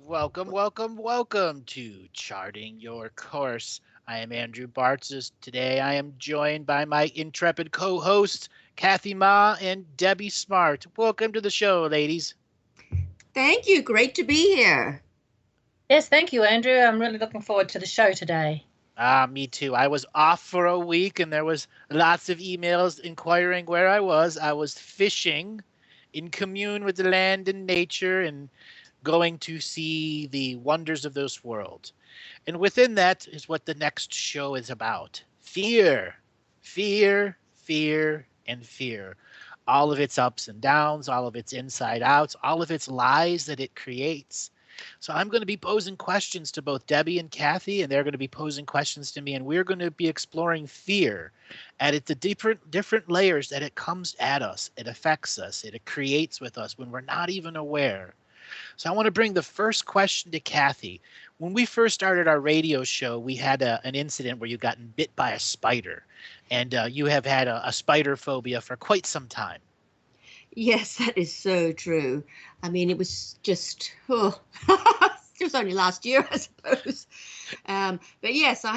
Welcome, welcome, welcome to Charting Your Course. I am Andrew Bartzis. Today I am joined by my intrepid co-hosts, Kathy Ma and Debbie Smart. Welcome to the show, ladies. Thank you. Great to be here. Yes, thank you, Andrew. I'm really looking forward to the show today. Me too. I was off for a week and there was lots of emails inquiring where I was. I was fishing in commune with the land and nature and going to see the wonders of this world. And within that is what the next show is about. Fear. Fear, fear, and fear. All of its ups and downs, all of its inside outs, all of its lies that it creates. So I'm going to be posing questions to both Debbie and Kathy, and they're going to be posing questions to me, and we're going to be exploring fear at the different layers that it comes at us, it affects us, it creates with us when we're not even aware. So I want to bring the first question to Kathy. When we first started our radio show, we had an incident where you gotten bit by a spider, and you have had a spider phobia for quite some time. Yes, that is so true. I mean, it was just, it was only last year, I suppose. But yes, I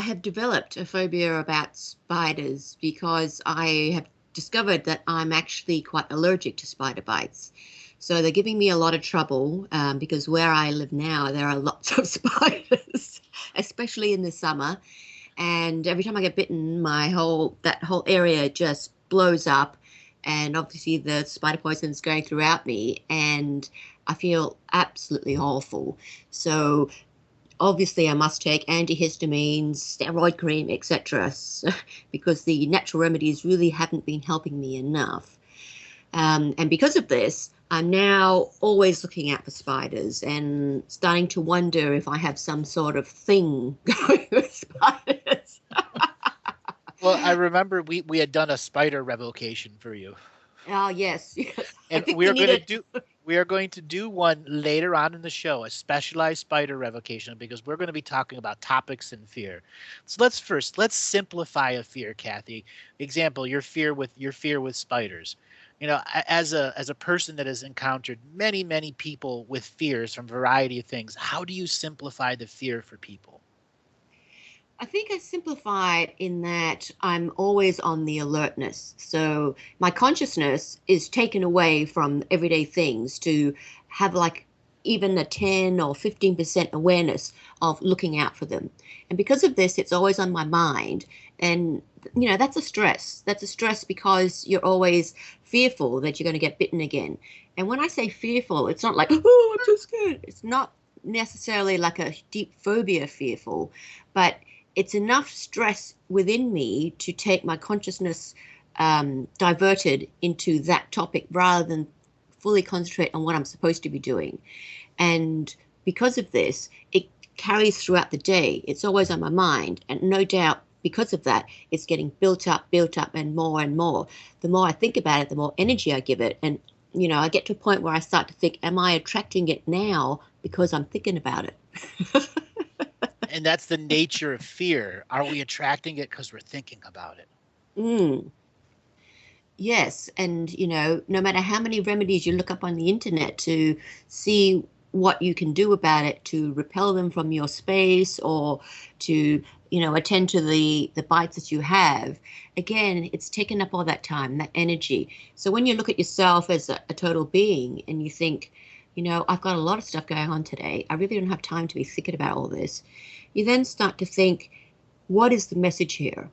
have developed a phobia about spiders because I have discovered that I'm actually quite allergic to spider bites. So they're giving me a lot of trouble because where I live now, there are lots of spiders, especially in the summer. And every time I get bitten, that whole area just blows up, and obviously the spider poison is going throughout me, and I feel absolutely awful. So obviously I must take antihistamines, steroid cream, etc., because the natural remedies really haven't been helping me enough. And because of this, I'm now always looking out for spiders and starting to wonder if I have some sort of thing going with spiders. Well, I remember we had done a spider revocation for you, Oh, yes, yes. I and think we need it. we are going to do one later on in the show, a specialized spider revocation, because we're going to be talking about topics in fear. So let's simplify a fear, Kathy. Example, your fear with spiders. As a person that has encountered many people with fears from a variety of things, how do you simplify the fear for people? I think I simplify it in that I'm always on the alertness. So my consciousness is taken away from everyday things to have like even a 10 or 15% awareness of looking out for them. And because of this, it's always on my mind. And, that's a stress. That's a stress because you're always fearful that you're going to get bitten again. And when I say fearful, it's not like, oh, I'm too scared. It's not necessarily like a deep phobia fearful, but it's enough stress within me to take my consciousness diverted into that topic rather than fully concentrate on what I'm supposed to be doing. And because of this, it carries throughout the day. It's always on my mind. And no doubt, because of that, it's getting built up, and more. The more I think about it, the more energy I give it. And, I get to a point where I start to think, am I attracting it now because I'm thinking about it? And that's the nature of fear. Are we attracting it because we're thinking about it? Mm. Yes, and no matter how many remedies you look up on the internet to see what you can do about it to repel them from your space or to, attend to the bites that you have, again, it's taken up all that time, that energy. So when you look at yourself as a total being and you think, I've got a lot of stuff going on today. I really don't have time to be thinking about all this. You then start to think, what is the message here?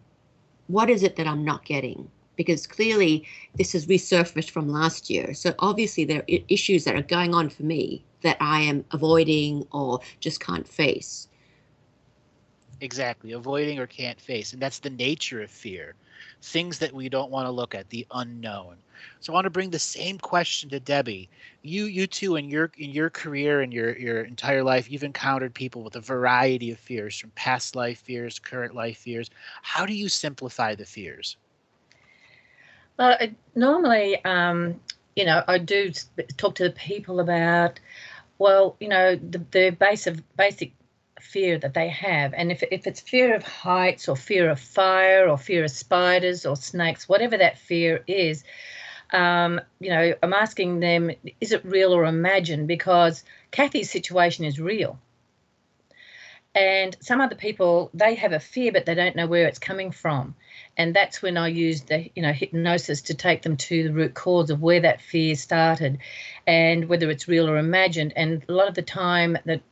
What is it that I'm not getting? Because clearly this has resurfaced from last year. So obviously there are issues that are going on for me that I am avoiding or just can't face. Exactly, avoiding or can't face. And that's the nature of fear. Things that we don't want to look at, the unknown. So I want to bring the same question to Debbie. You too in your career and your entire life, you've encountered people with a variety of fears, from past life fears, current life fears. How do you simplify the fears? Well, normally, I do talk to the people about, well, the basic fear that they have. And if it's fear of heights or fear of fire or fear of spiders or snakes, whatever that fear is, I'm asking them, is it real or imagined? Because Kathy's situation is real. And some other people, they have a fear, but they don't know where it's coming from. And that's when I use the, hypnosis to take them to the root cause of where that fear started and whether it's real or imagined. And a lot of the time that,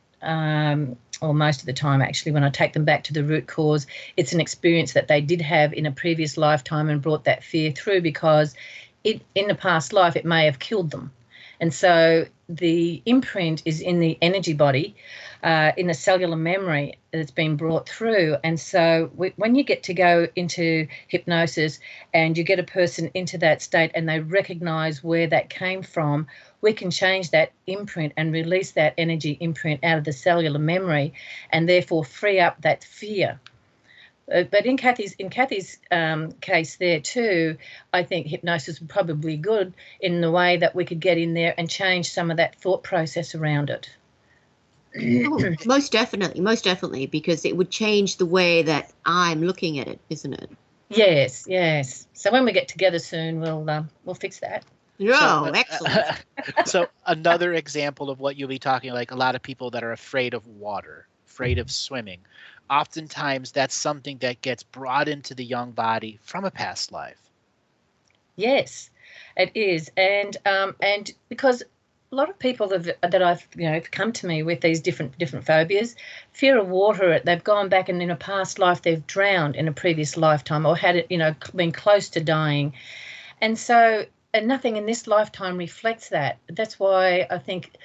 or most of the time actually, when I take them back to the root cause, it's an experience that they did have in a previous lifetime and brought that fear through because in the past life, it may have killed them. And so the imprint is in the energy body, in the cellular memory that's been brought through. And so when you get to go into hypnosis and you get a person into that state and they recognize where that came from, we can change that imprint and release that energy imprint out of the cellular memory and therefore free up that fear. But in Kathy's case there too, I think hypnosis would probably be good in the way that we could get in there and change some of that thought process around it. Oh, most definitely, because it would change the way that I'm looking at it, isn't it? Yes. So when we get together soon, we'll fix that. Oh, excellent. So another example of what you'll be talking, like a lot of people that are afraid of water, afraid of swimming. Oftentimes that's something that gets brought into the young body from a past life. Yes, it is. And because a lot of people that I've come to me with these different phobias, fear of water, they've gone back and in a past life they've drowned in a previous lifetime or had it, been close to dying. And so, and nothing in this lifetime reflects that. That's why I think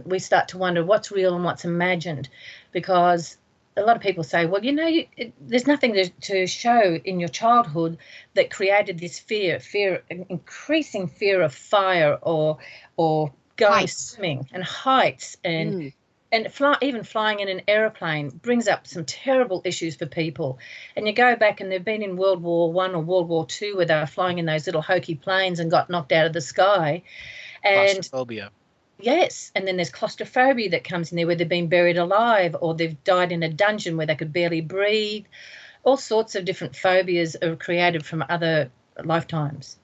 we start to wonder what's real and what's imagined, because a lot of people say, well, there's nothing to show in your childhood that created this fear, increasing fear of fire or going swimming and heights and even flying in an aeroplane brings up some terrible issues for people. And you go back and they've been in World War I or World War II where they were flying in those little hokey planes and got knocked out of the sky. And claustrophobia. Yes, and then there's claustrophobia that comes in there where they've been buried alive or they've died in a dungeon where they could barely breathe. All sorts of different phobias are created from other lifetimes.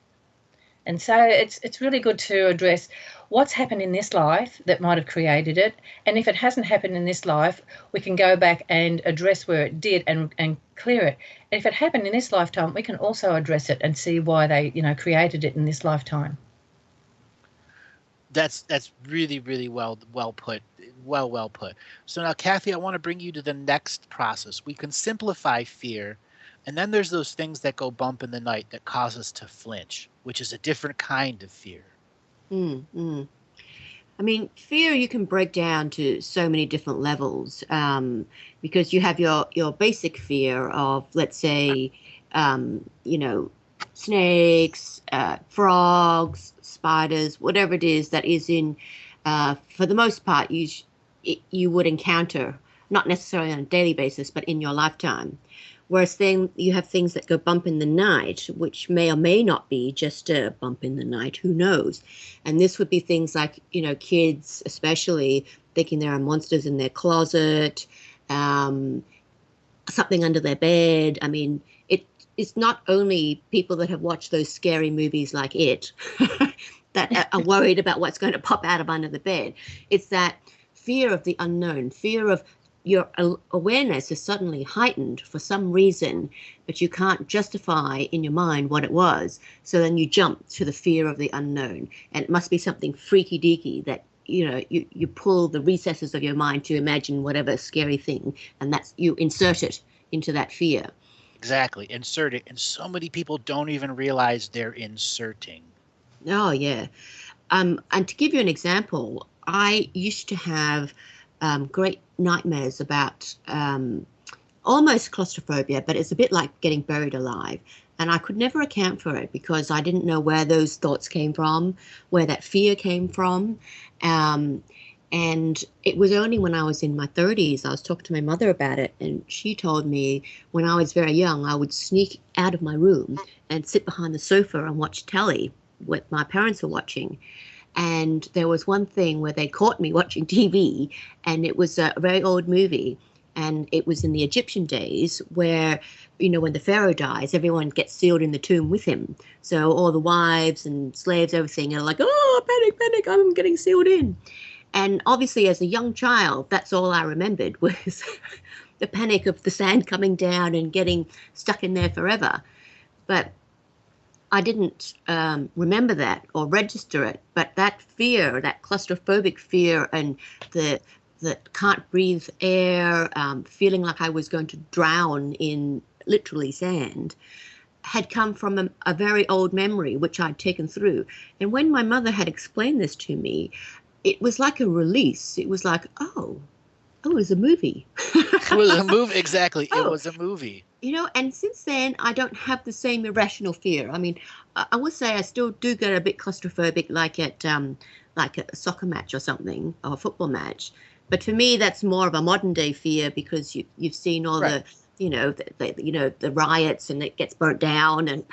And so it's really good to address what's happened in this life that might have created it. And if it hasn't happened in this life, we can go back and address where it did and clear it. And if it happened in this lifetime, we can also address it and see why they, created it in this lifetime. That's really, really well put. Well put. So now, Kathy, I want to bring you to the next process. We can simplify fear, and then there's those things that go bump in the night that cause us to flinch, which is a different kind of fear. I mean, fear you can break down to so many different levels, because you have your basic fear of, let's say, snakes, frogs, spiders, whatever it is that is in, for the most part, you would encounter, not necessarily on a daily basis, but in your lifetime. Whereas then you have things that go bump in the night, which may or may not be just a bump in the night, who knows? And this would be things like, kids especially thinking there are monsters in their closet, something under their bed. I mean, it's not only people that have watched those scary movies like It that are worried about what's going to pop out of under the bed. It's that fear of the unknown, fear of your awareness is suddenly heightened for some reason, but you can't justify in your mind what it was. So then you jump to the fear of the unknown. And it must be something freaky deaky that, you pull the recesses of your mind to imagine whatever scary thing, and that's you insert it into that fear. Exactly. Insert it. And so many people don't even realize they're inserting. Oh, yeah. And to give you an example, I used to have great nightmares about almost claustrophobia, but it's a bit like getting buried alive. And I could never account for it because I didn't know where those thoughts came from, where that fear came from. And it was only when I was in my 30s, I was talking to my mother about it, and she told me when I was very young, I would sneak out of my room and sit behind the sofa and watch telly, what my parents were watching. And there was one thing where they caught me watching TV, and it was a very old movie, And it was in the Egyptian days where, when the pharaoh dies, everyone gets sealed in the tomb with him. So all the wives and slaves, everything are like, oh, panic, panic, I'm getting sealed in. And obviously, as a young child, that's all I remembered was the panic of the sand coming down and getting stuck in there forever. But I didn't remember that or register it. But that fear, that claustrophobic fear, and the can't breathe air, feeling like I was going to drown in literally sand, had come from a very old memory, which I'd taken through. And when my mother had explained this to me, it was like a release. It was like, oh, it was a movie. It was a movie, exactly. Oh. It was a movie. And since then, I don't have the same irrational fear. I mean, I would say I still do get a bit claustrophobic, like at like a soccer match or something, or a football match. But for me, that's more of a modern day fear because you've seen all Right. the riots and it gets burnt down and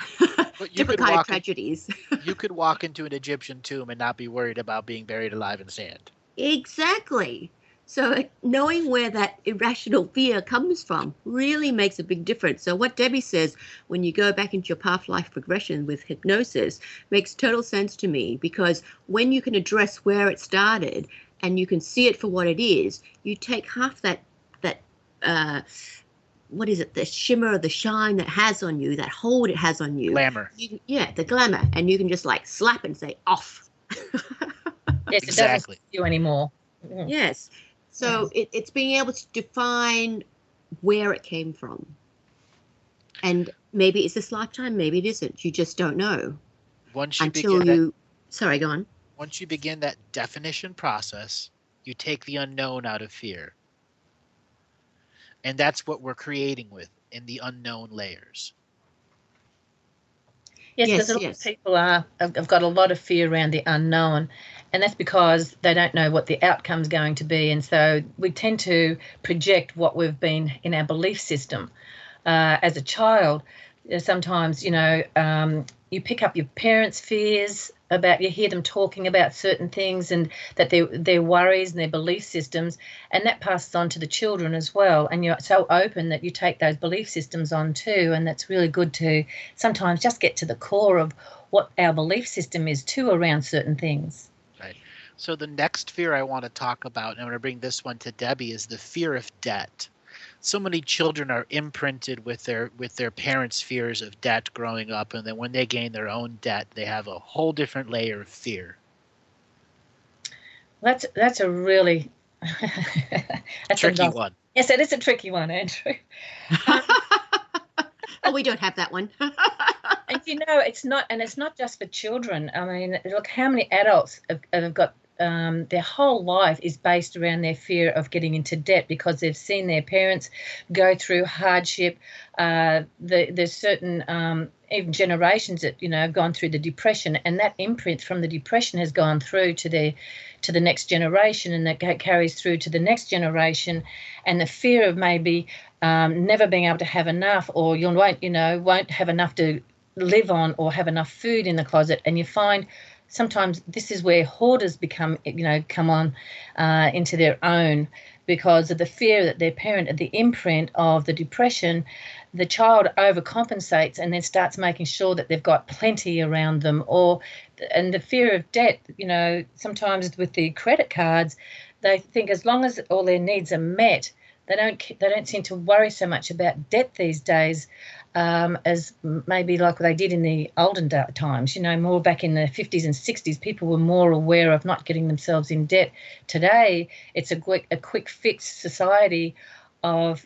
different kind of tragedies. You could walk into an Egyptian tomb and not be worried about being buried alive in sand. Exactly. So knowing where that irrational fear comes from really makes a big difference. So what Debbie says, when you go back into your past life regression with hypnosis, makes total sense to me, because when you can address where it started and you can see it for what it is, you take half that what is it, the shimmer or the shine that has on you, that hold it has on you. Glamour. The glamour. And you can just like slap and say, off. Yes, Exactly. it doesn't fit you anymore. Yes. So it's being able to define where it came from. And maybe it's this lifetime, maybe it isn't. You just don't know. Sorry, go on. Once you begin that definition process, you take the unknown out of fear. And that's what we're creating with in the unknown layers. Yes, because a lot of people have got a lot of fear around the unknown, and that's because they don't know what the outcome's going to be. And so we tend to project what we've been in our belief system. As a child, sometimes, you pick up your parents' fears about, you hear them talking about certain things and that their worries and their belief systems, and that passes on to the children as well. And you're so open that you take those belief systems on too, and that's really good to sometimes just get to the core of what our belief system is too around certain things. Right. So the next fear I want to talk about, and I'm going to bring this one to Debbie, is the fear of debt. So many children are imprinted with their parents' fears of debt growing up, and then when they gain their own debt, they have a whole different layer of fear. That's a really tricky one. Yes, it is a tricky one, Andrew. Oh, we don't have that one. And it's not just for children. I mean, look how many adults have got. Their whole life is based around their fear of getting into debt because they've seen their parents go through hardship. There's certain even generations that have gone through the depression, and that imprint from the depression has gone through to the next generation, and that carries through to the next generation. And the fear of maybe never being able to have enough, or you won't have enough to live on, or have enough food in the closet, and you find. Sometimes this is where hoarders come on into their own because of the fear that their parent, at the imprint of the depression, the child overcompensates and then starts making sure that they've got plenty around them. And the fear of debt, sometimes with the credit cards, they think as long as all their needs are met, they don't seem to worry so much about debt these days. As maybe like they did in the olden times, more back in the 50s and 60s, people were more aware of not getting themselves in debt. Today, it's a quick fix society of,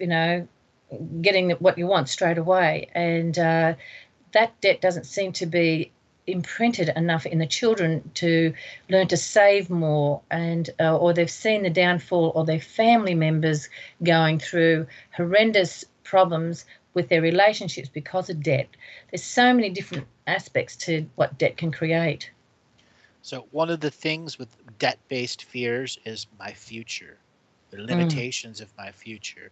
getting what you want straight away. And that debt doesn't seem to be imprinted enough in the children to learn to save more, and or they've seen the downfall of their family members going through horrendous problems with their relationships because of debt. There's so many different aspects to what debt can create. So one of the things with debt-based fears is my future, the limitations of my future.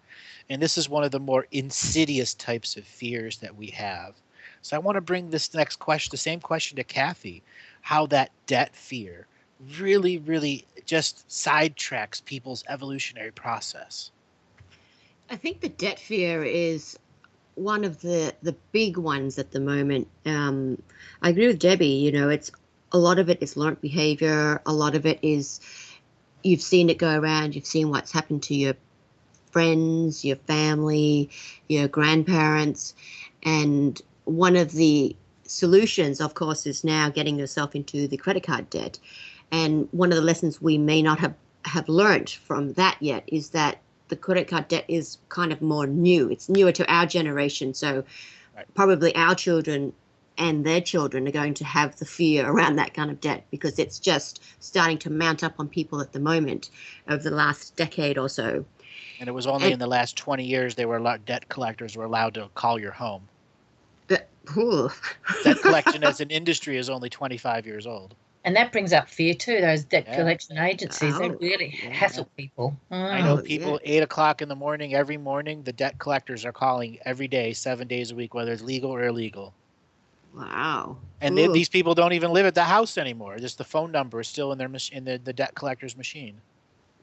And this is one of the more insidious types of fears that we have. So I want to bring this next question, the same question to Kathy, how that debt fear really, really just sidetracks people's evolutionary process. I think the debt fear is one of the big ones at the moment. I agree with Debbie. It's a lot of it is learnt behavior. A lot of it is you've seen it go around. You've seen what's happened to your friends, your family, your grandparents, and one of the solutions, of course, is now getting yourself into the credit card debt. And one of the lessons we may not have learned from that yet is that the credit card debt is kind of more new. It's newer to our generation. So probably our children and their children are going to have the fear around that kind of debt because it's just starting to mount up on people at the moment over the last decade or so. And it was only in the last 20 years debt collectors were allowed to call your home. Debt collection as an industry is only 25 years old. And that brings up fear too, those debt collection agencies. They really hassle people. I know people 8 o'clock in the morning, every morning, the debt collectors are calling every day, 7 days a week, whether it's legal or illegal. Wow. And these people don't even live at the house anymore. Just the phone number is still in the debt collector's machine.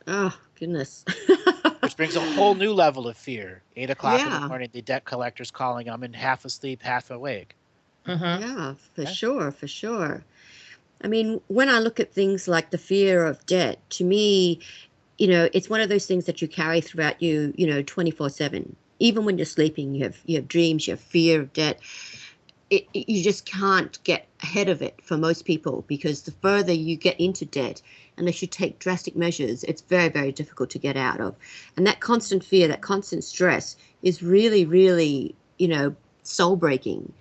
Oh, goodness. Which brings a whole new level of fear. 8 o'clock in the morning, the debt collector's calling. I'm in half asleep, half awake. Mm-hmm. Yeah, for sure. I mean, when I look at things like the fear of debt, to me, it's one of those things that you carry throughout you, 24/7. Even when you're sleeping, you have dreams, you have fear of debt. You just can't get ahead of it for most people because the further you get into debt, unless you take drastic measures, it's very, very difficult to get out of. And that constant fear, that constant stress is really, really, soul breaking.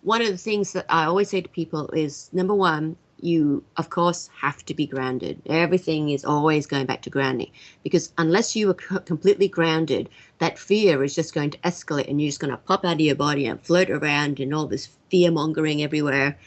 One of the things that I always say to people is, number one, you, of course, have to be grounded. Everything is always going back to grounding because unless you are completely grounded, that fear is just going to escalate and you're just going to pop out of your body and float around in all this fear mongering everywhere.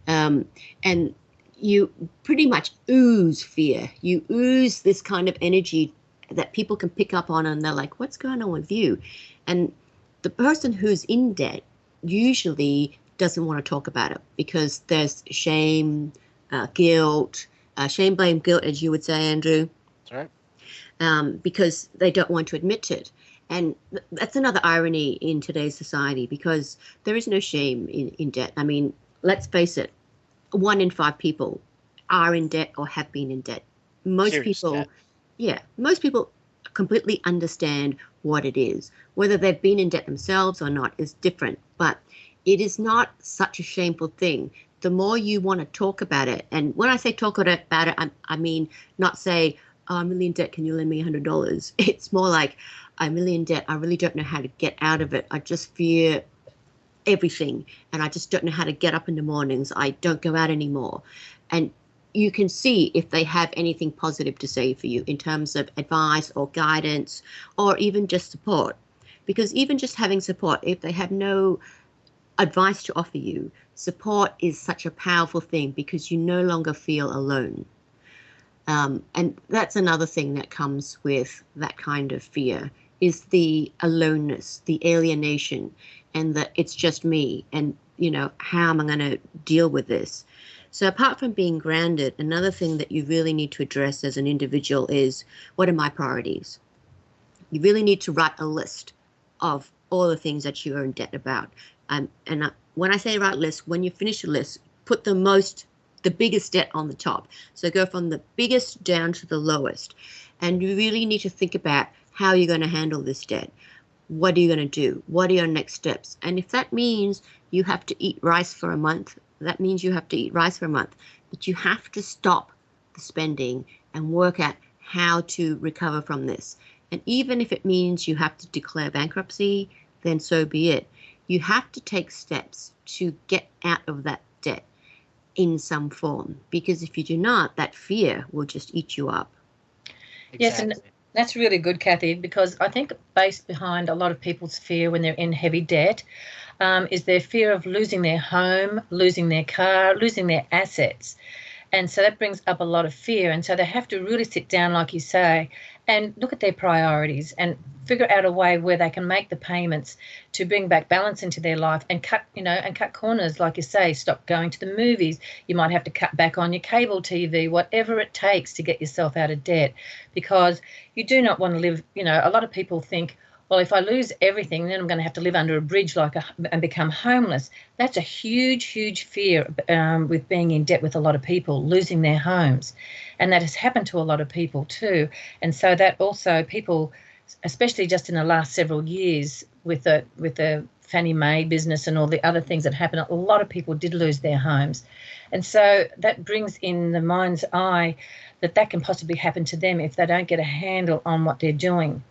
And you pretty much ooze fear. You ooze this kind of energy that people can pick up on and they're like, what's going on with you? And the person who's in debt usually doesn't want to talk about it because there's shame, guilt, shame, blame, guilt, as you would say, Andrew. That's right. Because they don't want to admit it. And that's another irony in today's society because there is no shame in debt. I mean, let's face it, 1 in 5 people are in debt or have been in debt. Most people completely understand what it is. Whether they've been in debt themselves or not is different, but it is not such a shameful thing. The more you want to talk about it, and when I say talk about it, I mean not say, oh, I'm really in debt, can you lend me $100? It's more like, I'm really in debt, I really don't know how to get out of it. I just fear everything, and I just don't know how to get up in the mornings. I don't go out anymore. And you can see if they have anything positive to say for you in terms of advice or guidance or even just support. Because even just having support, if they have no advice to offer you, support is such a powerful thing because you no longer feel alone. And that's another thing that comes with that kind of fear is the aloneness, the alienation, and that it's just me and, how am I going to deal with this? So apart from being grounded, another thing that you really need to address as an individual is, what are my priorities? You really need to write a list of all the things that you are in debt about. When I say write a list, when you finish a list, put the biggest debt on the top. So go from the biggest down to the lowest. And you really need to think about how you're going to handle this debt. What are you going to do? What are your next steps? And if that means you have to eat rice for a month, that means you have to eat rice for a month. But you have to stop the spending and work out how to recover from this. And even if it means you have to declare bankruptcy, then so be it. You have to take steps to get out of that debt in some form, because if you do not, that fear will just eat you up. Exactly. Yes, and that's really good, Kathy, because I think based behind a lot of people's fear when they're in heavy debt is their fear of losing their home, losing their car, losing their assets. And so that brings up a lot of fear. And so they have to really sit down, like you say, and look at their priorities and figure out a way where they can make the payments to bring back balance into their life and cut corners, like you say, stop going to the movies. You might have to cut back on your cable TV, whatever it takes to get yourself out of debt, because you do not want to live, a lot of people think, well, if I lose everything, then I'm going to have to live under a bridge and become homeless. That's a huge, huge fear with being in debt with a lot of people, losing their homes. And that has happened to a lot of people too. And so that also people, especially just in the last several years with the Fannie Mae business and all the other things that happened, a lot of people did lose their homes. And so that brings in the mind's eye that can possibly happen to them if they don't get a handle on what they're doing.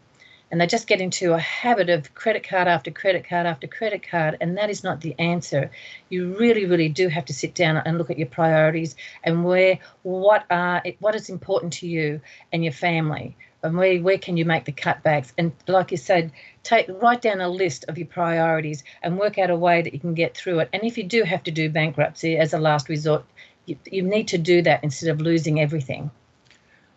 And they just get into a habit of credit card after credit card after credit card, and that is not the answer. You really, really do have to sit down and look at your priorities and what is important to you and your family, and where can you make the cutbacks. And like you said, write down a list of your priorities and work out a way that you can get through it. And if you do have to do bankruptcy as a last resort, you need to do that instead of losing everything.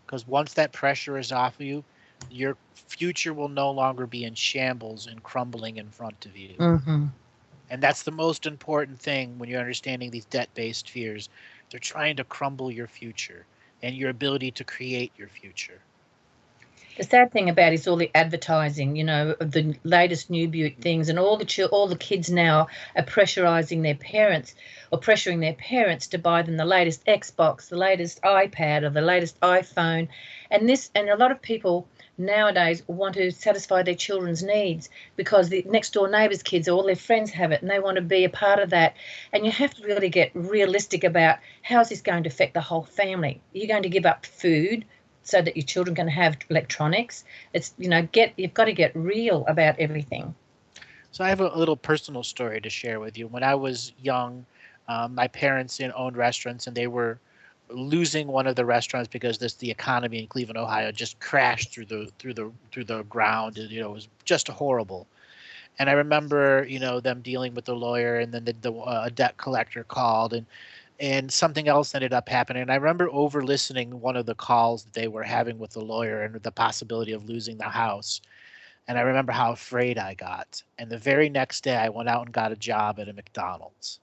Because once that pressure is off of you, your future will no longer be in shambles and crumbling in front of you. Mm-hmm. And that's the most important thing when you're understanding these debt-based fears. They're trying to crumble your future and your ability to create your future. The sad thing about it is all the advertising, the latest new beauty things, and all the kids now are pressuring their parents to buy them the latest Xbox, the latest iPad, or the latest iPhone, and a lot of people nowadays want to satisfy their children's needs because the next door neighbours' kids, all their friends have it, and they want to be a part of that. And you have to really get realistic about how is this going to affect the whole family. Are you going to give up food so that your children can have electronics? It's you've got to get real about everything. So I have a little personal story to share with you. When I was young, my parents owned restaurants, and they were losing one of the restaurants because the economy in Cleveland, Ohio, just crashed through the ground. It was just horrible. And I remember them dealing with the lawyer, and then a debt collector called, and something else ended up happening. And I remember over listening one of the calls that they were having with the lawyer and the possibility of losing the house. And I remember how afraid I got. And the very next day I went out and got a job at a McDonald's.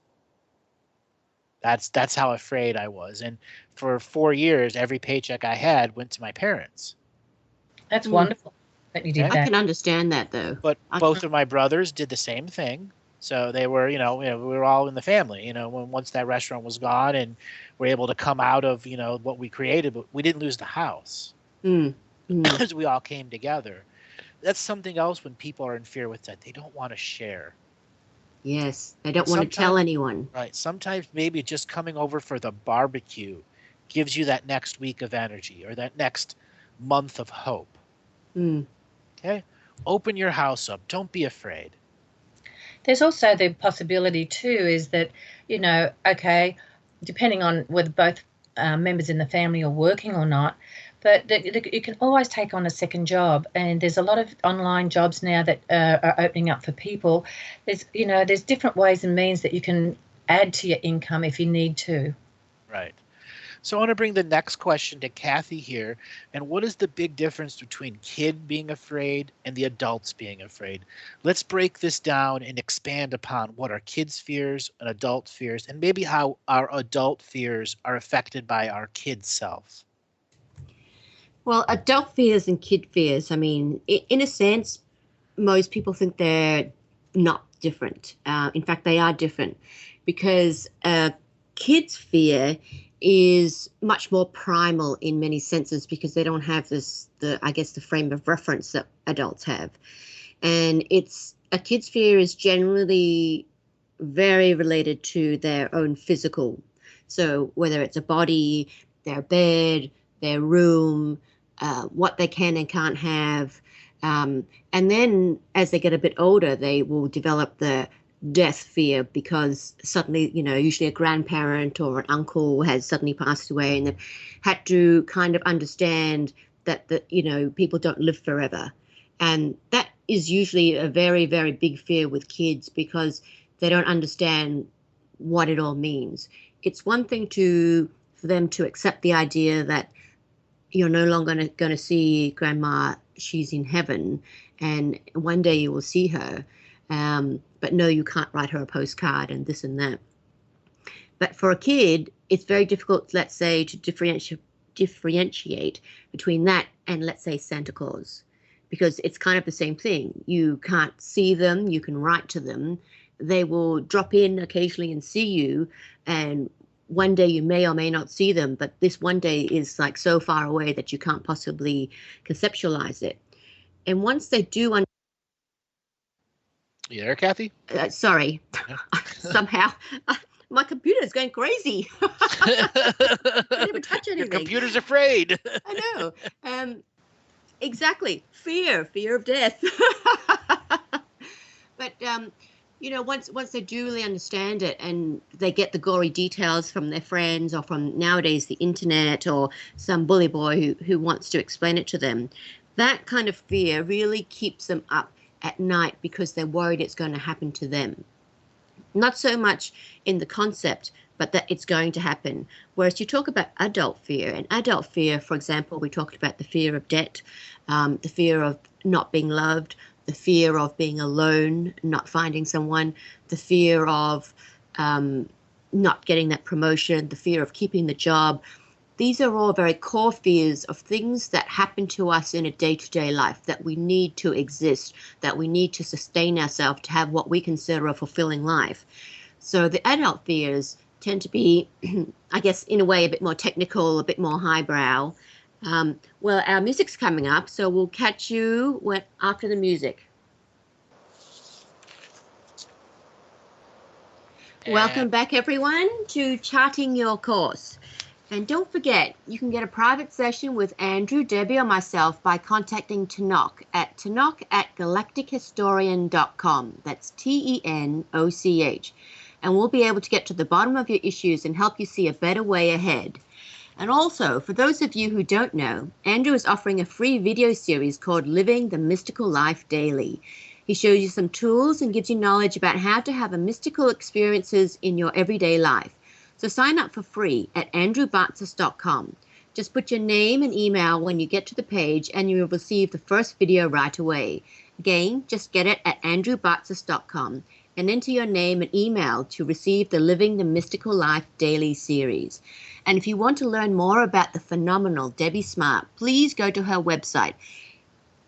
That's how afraid I was. And for 4 years, every paycheck I had went to my parents. That's wonderful that you did that. I can understand that, though. But both of my brothers did the same thing. So they were, we were all in the family, once that restaurant was gone, and we're able to come out of, what we created, but we didn't lose the house because we all came together. That's something else when people are in fear with that. They don't want to share. Yes, they don't want to tell anyone. Right. Sometimes maybe just coming over for the barbecue gives you that next week of energy or that next month of hope. Okay? Open your house up. Don't be afraid. There's also the possibility too is that, okay, depending on whether both members in the family are working or not, but you can always take on a second job. And there's a lot of online jobs now that are opening up for people. There's different ways and means that you can add to your income if you need to. Right. So I want to bring the next question to Kathy here. And what is the big difference between kid being afraid and the adults being afraid? Let's break this down and expand upon what are kids' fears and adult fears, and maybe how our adult fears are affected by our kid self. Well, adult fears and kid fears, I mean, in a sense, most people think they're not different. In fact, they are different because kids' fear is much more primal in many senses because they don't have the frame of reference that adults have. And a kid's fear is generally very related to their own physical. So whether it's a body, their bed, their room, what they can and can't have. And then as they get a bit older, they will develop the death fear because suddenly, usually a grandparent or an uncle has suddenly passed away and they've had to kind of understand that, people don't live forever. And that is usually a very, very big fear with kids because they don't understand what it all means. It's one thing for them to accept the idea that you're no longer going to see grandma, she's in heaven, and one day you will see her. But no, you can't write her a postcard and this and that. But for a kid, it's very difficult, let's say, to differentiate between that and, let's say, Santa Claus. because it's kind of the same thing. You can't see them, you can write to them. They will drop in occasionally and see you, and one day you may or may not see them, but this one day is like so far away that you can't possibly conceptualize it. And once they do You there, Kathy? sorry, somehow my computer is going crazy. I didn't even touch anything. Your computer's afraid. I know. Exactly. Fear of death. But you know, once they do really understand it and they get the gory details from their friends or from nowadays the internet or some bully boy who wants to explain it to them, that kind of fear really keeps them up at night because they're worried it's going to happen to them. Not so much in the concept, but that it's going to happen. Whereas you talk about adult fear, and adult fear, for example, we talked about the fear of debt, the fear of not being loved, the fear of being alone, not finding someone, the fear of not getting that promotion, the fear of keeping the job. These are all very core fears of things that happen to us in a day-to-day life, that we need to exist, that we need to sustain ourselves to have what we consider a fulfilling life. So the adult fears tend to be, I guess, in a way, a bit more technical, a bit more highbrow. Well, our music's coming up, so we'll catch you after the music. Welcome back, everyone, to Charting Your Course. And don't forget, you can get a private session with Andrew, Debbie, or myself by contacting Tenoch at galactichistorian.com. That's TENOCH. And we'll be able to get to the bottom of your issues and help you see a better way ahead. And also, for those of you who don't know, Andrew is offering a free video series called Living the Mystical Life Daily. He shows you some tools and gives you knowledge about how to have mystical experiences in your everyday life. So sign up for free at andrewbartzis.com. Just put your name and email when you get to the page and you will receive the first video right away. Again, just get it at andrewbartzis.com and enter your name and email to receive the Living the Mystical Life Daily series. And if you want to learn more about the phenomenal Debbie Smart, please go to her website,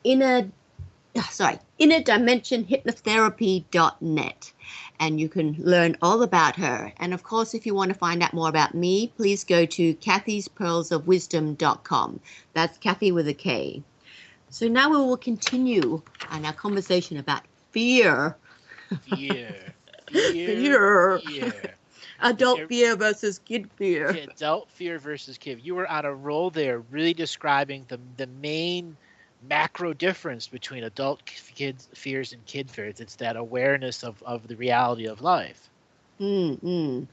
innerdimensionhypnotherapy.net. And you can learn all about her. And of course, if you want to find out more about me, please go to kathyspearlsofwisdom.com. That's Kathy with a K. So now we will continue on our conversation about fear. Fear. Adult fear versus kid fear. Adult fear versus kid. You were on a roll there, really describing the main macro difference between adult kids fears and kid fears. It's that awareness of the reality of life. And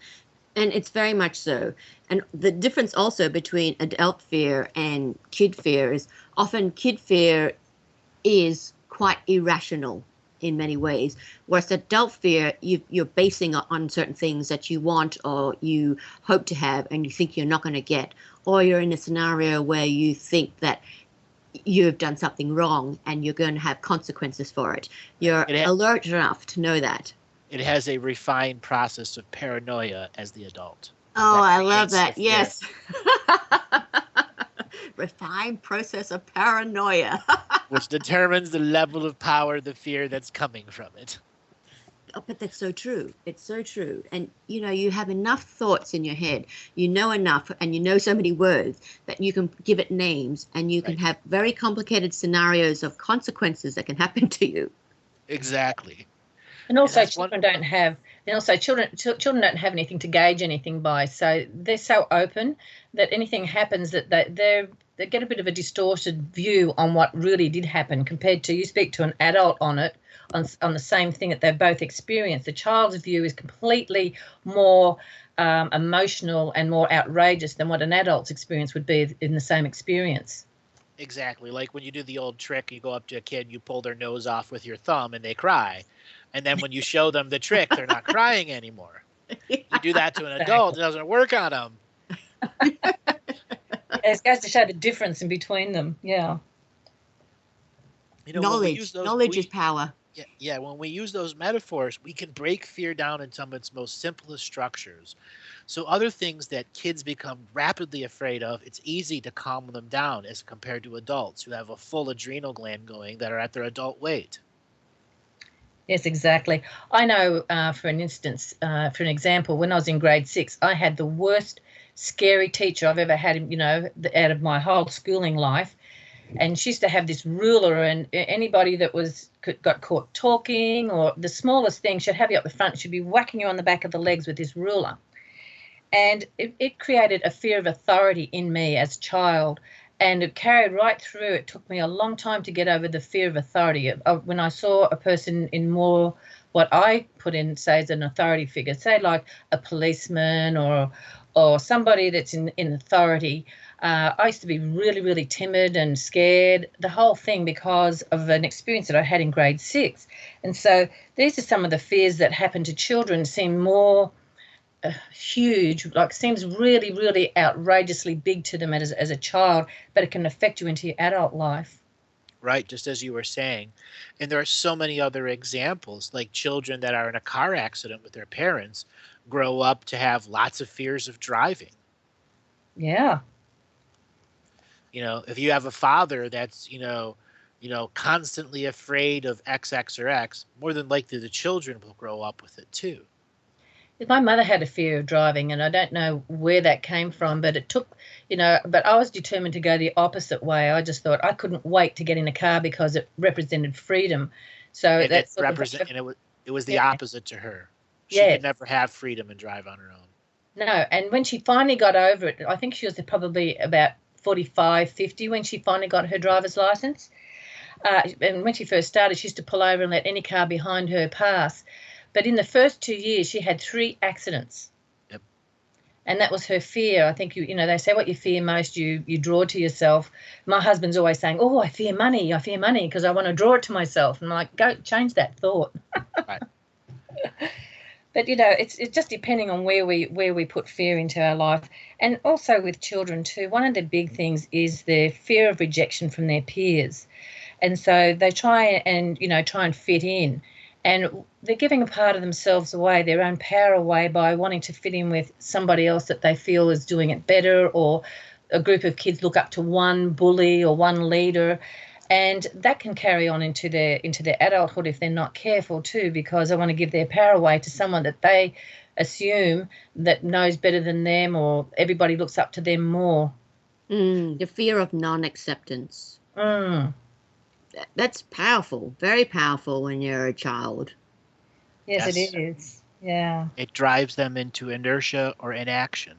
it's very much so. And the difference also between adult fear and kid fear is often kid fear is quite irrational in many ways, whereas adult fear, you're basing it on certain things that you want or you hope to have and you think you're not going to get, or you're in a scenario where you think that you've done something wrong and you're going to have consequences for it. You're alert enough to know that. It has a refined process of paranoia as the adult. Oh, I love that. Yes. Refined process of paranoia. Which determines the level of power, the fear that's coming from it. Oh, but that's so true. It's so true. And, you know, you have enough thoughts in your head. You know enough and you know so many words that you can give it names and you can have very complicated scenarios of consequences that can happen to you. Exactly. And also children don't have children don't have anything to gauge anything by. So they're so open that anything happens that they get a bit of a distorted view on what really did happen compared to you speak to an adult on it, on the same thing that they've both experienced. The child's view is completely more emotional and more outrageous than what an adult's experience would be in the same experience. Exactly. Like when you do the old trick, you go up to a kid, you pull their nose off with your thumb and they cry. And then when you show them the trick, they're not crying anymore. You do that to an adult, it doesn't work on them. It goes to show the difference in between them. Yeah. You know, knowledge is power. Yeah. When we use those metaphors, we can break fear down into some of its most simplest structures. So other things that kids become rapidly afraid of, it's easy to calm them down as compared to adults who have a full adrenal gland going that are at their adult weight. Yes, exactly. I know, for an instance, for an example, when I was in grade 6, I had the worst scary teacher I've ever had, out of my whole schooling life. And she used to have this ruler, and anybody that got caught talking or the smallest thing, she'd have you up the front, she'd be whacking you on the back of the legs with this ruler. And it created a fear of authority in me as a child, and it carried right through. It took me a long time to get over the fear of authority. When I saw a person in more what I put in, say, as an authority figure, say like a policeman or somebody that's in authority, I used to be really, really timid and scared, the whole thing, because of an experience that I had in grade 6. And so these are some of the fears that happen to children, seem more huge, like seems really, really outrageously big to them as a child, but it can affect you into your adult life. Right, just as you were saying. And there are so many other examples, like children that are in a car accident with their parents grow up to have lots of fears of driving. Yeah. If you have a father that's, constantly afraid of XX or X, more than likely the children will grow up with it too. My mother had a fear of driving, and I don't know where that came from, but it took, but I was determined to go the opposite way. I just thought I couldn't wait to get in a car because it represented freedom. So And that's it was the yeah, opposite to her. She yeah. could never have freedom and drive on her own. No, and when she finally got over it, I think she was probably about 45, 50 when she finally got her driver's license. And when she first started, she used to pull over and let any car behind her pass. But in the first 2 years, she had 3 accidents. Yep. And that was her fear. I think, they say what you fear most, you draw to yourself. My husband's always saying, oh, I fear money because I want to draw it to myself. And I'm like, go change that thought. Right. But it's just depending on where we put fear into our life. And also with children too, one of the big things is their fear of rejection from their peers. And so they try and fit in, and they're giving a part of themselves away, their own power away, by wanting to fit in with somebody else that they feel is doing it better, or a group of kids look up to one bully or one leader. And that can carry on into their adulthood if they're not careful too, because they want to give their power away to someone that they assume that knows better than them, or everybody looks up to them more. The fear of non-acceptance. That's powerful, very powerful when you're a child. Yes, it is. Yeah. It drives them into inertia or inaction.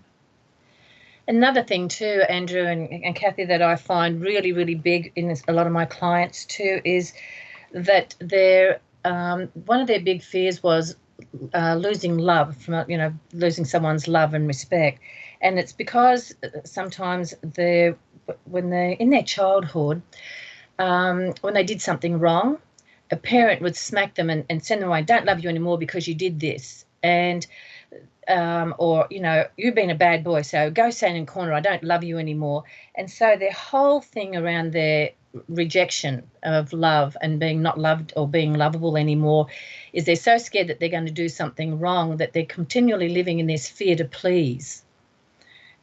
Another thing too, Andrew and Kathy, that I find really, really big in a lot of my clients too, is that one of their big fears was losing love, from losing someone's love and respect. And it's because sometimes when they're in their childhood, when they did something wrong, a parent would smack them and send them away. Don't love you anymore because you did this. And or you've been a bad boy, so go stand in the corner, I don't love you anymore. And so their whole thing around their rejection of love and being not loved or being lovable anymore is they're so scared that they're going to do something wrong, that they're continually living in this fear to please.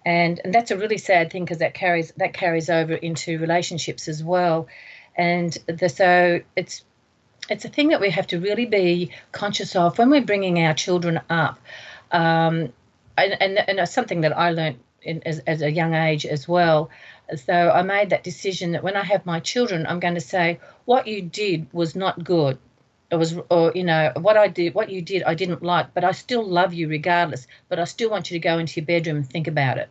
And that's a really sad thing, because that carries over into relationships as well. And so it's a thing that we have to really be conscious of when we're bringing our children up. And it's something that I learned as a young age as well. So I made that decision that when I have my children, I'm going to say, what you did was not good. It was, what you did, I didn't like, but I still love you regardless. But I still want you to go into your bedroom and think about it.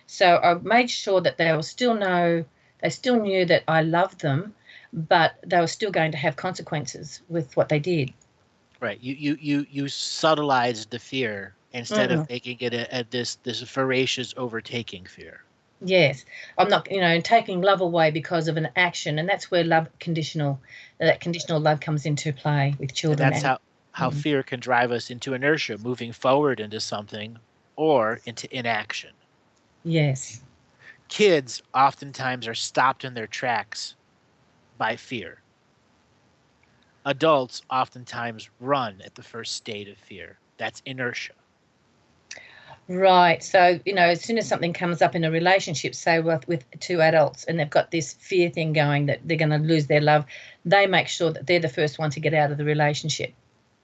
So I made sure that they still knew that I loved them, but they were still going to have consequences with what they did. Right. You subtilized the fear instead of making it this voracious overtaking fear. Yes. I'm not, taking love away because of an action, and that's where that conditional love comes into play with children. And that's how fear can drive us into inertia, moving forward into something or into inaction. Yes. Kids oftentimes are stopped in their tracks by fear. adults oftentimes run at the first state of fear. That's inertia. Right. So, as soon as something comes up in a relationship, say with two adults, and they've got this fear thing going that they're going to lose their love, they make sure that they're the first one to get out of the relationship.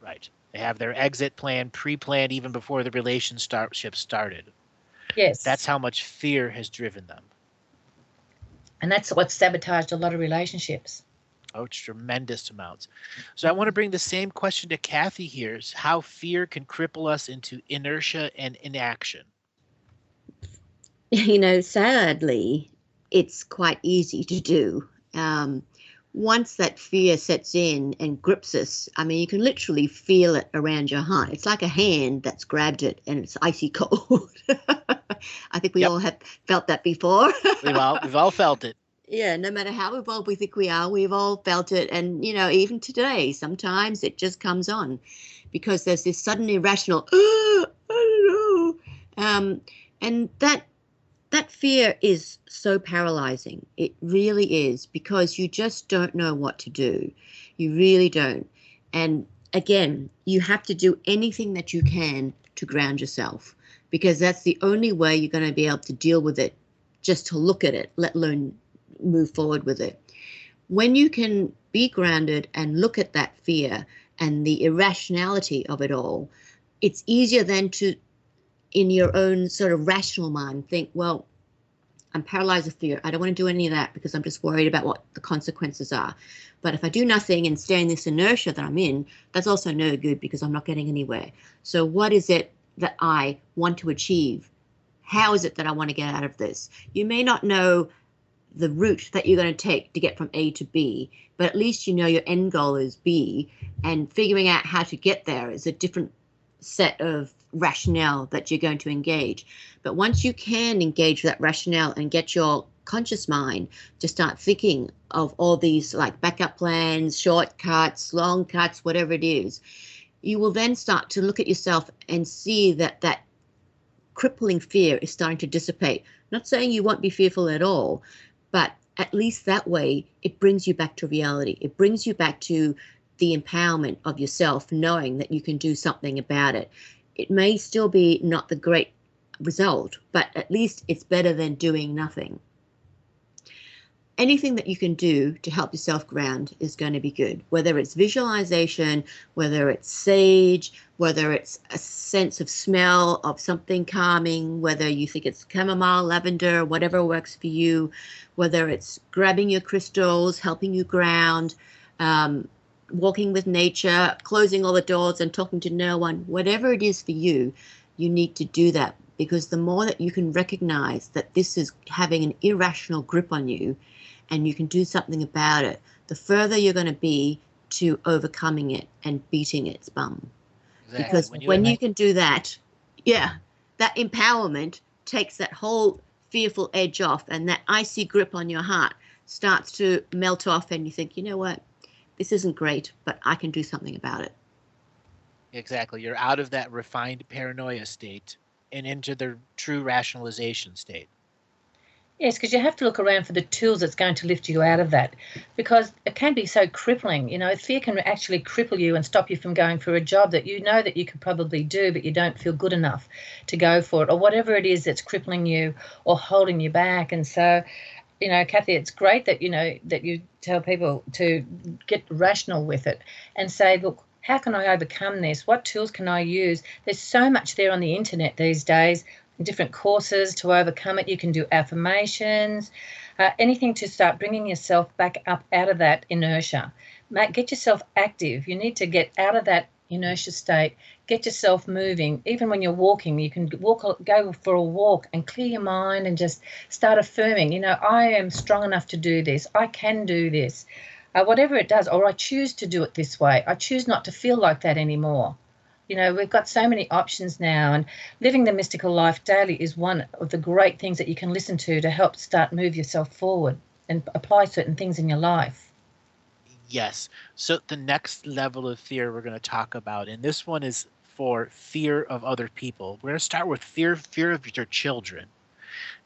Right. They have their exit plan pre-planned even before the relationship started. Yes. That's how much fear has driven them. And that's what sabotaged a lot of relationships. Oh, it's tremendous amounts. So I want to bring the same question to Kathy here, is how fear can cripple us into inertia and inaction. Sadly, it's quite easy to do. Once that fear sets in and grips us, I mean, you can literally feel it around your heart. It's like a hand that's grabbed it and it's icy cold. I think we all have felt that before. We've all felt it. Yeah, no matter how evolved we think we are, we've all felt it. And, even today, sometimes it just comes on because there's this sudden irrational, I don't know. And that fear is so paralyzing. It really is, because you just don't know what to do. You really don't. And again, you have to do anything that you can to ground yourself, because that's the only way you're going to be able to deal with it, just to look at it, let alone move forward with it. When you can be grounded and look at that fear and the irrationality of it all, it's easier then to, in your own sort of rational mind, think, well, I'm paralyzed with fear. I don't want to do any of that because I'm just worried about what the consequences are. But if I do nothing and stay in this inertia that I'm in, that's also no good because I'm not getting anywhere. So what is it that I want to achieve? How is it that I want to get out of this? You may not know the route that you're going to take to get from A to B, but at least you know your end goal is B, and figuring out how to get there is a different set of rationale that you're going to engage. But once you can engage that rationale and get your conscious mind to start thinking of all these like backup plans, shortcuts, long cuts, whatever it is, you will then start to look at yourself and see that that crippling fear is starting to dissipate. Not saying you won't be fearful at all, but at least that way it brings you back to reality. It brings you back to the empowerment of yourself, knowing that you can do something about it. It may still be not the great result, but at least it's better than doing nothing. Anything that you can do to help yourself ground is going to be good, whether it's visualization, whether it's sage, whether it's a sense of smell of something calming, whether you think it's chamomile, lavender, whatever works for you, whether it's grabbing your crystals, helping you ground, walking with nature, closing all the doors and talking to no one, whatever it is for you, you need to do that, because the more that you can recognize that this is having an irrational grip on you and you can do something about it, the further you're going to be to overcoming it and beating its bum. Exactly. Because when you can do that, that empowerment takes that whole fearful edge off, and that icy grip on your heart starts to melt off, and you think, you know what, this isn't great, but I can do something about it. Exactly. You're out of that refined paranoia state and into the true rationalization state. Yes, because you have to look around for the tools that's going to lift you out of that, because it can be so crippling. Fear can actually cripple you and stop you from going for a job that you know that you could probably do, but you don't feel good enough to go for it, or whatever it is that's crippling you or holding you back. And so, Kathy, it's great that, that you tell people to get rational with it and say, look, how can I overcome this? What tools can I use? There's so much there on the internet these days, different courses to overcome it. You can do affirmations, anything to start bringing yourself back up out of that inertia. Get yourself active. You need to get out of that inertia state, get yourself moving. Even when you're walking, you can go for a walk and clear your mind and just start affirming, I am strong enough to do this. I can do this. Whatever it does, or I choose to do it this way. I choose not to feel like that anymore. We've got so many options now, and living the mystical life daily is one of the great things that you can listen to help start move yourself forward and apply certain things in your life. Yes. So the next level of fear we're going to talk about, and this one is for fear of other people. We're going to start with fear of your children.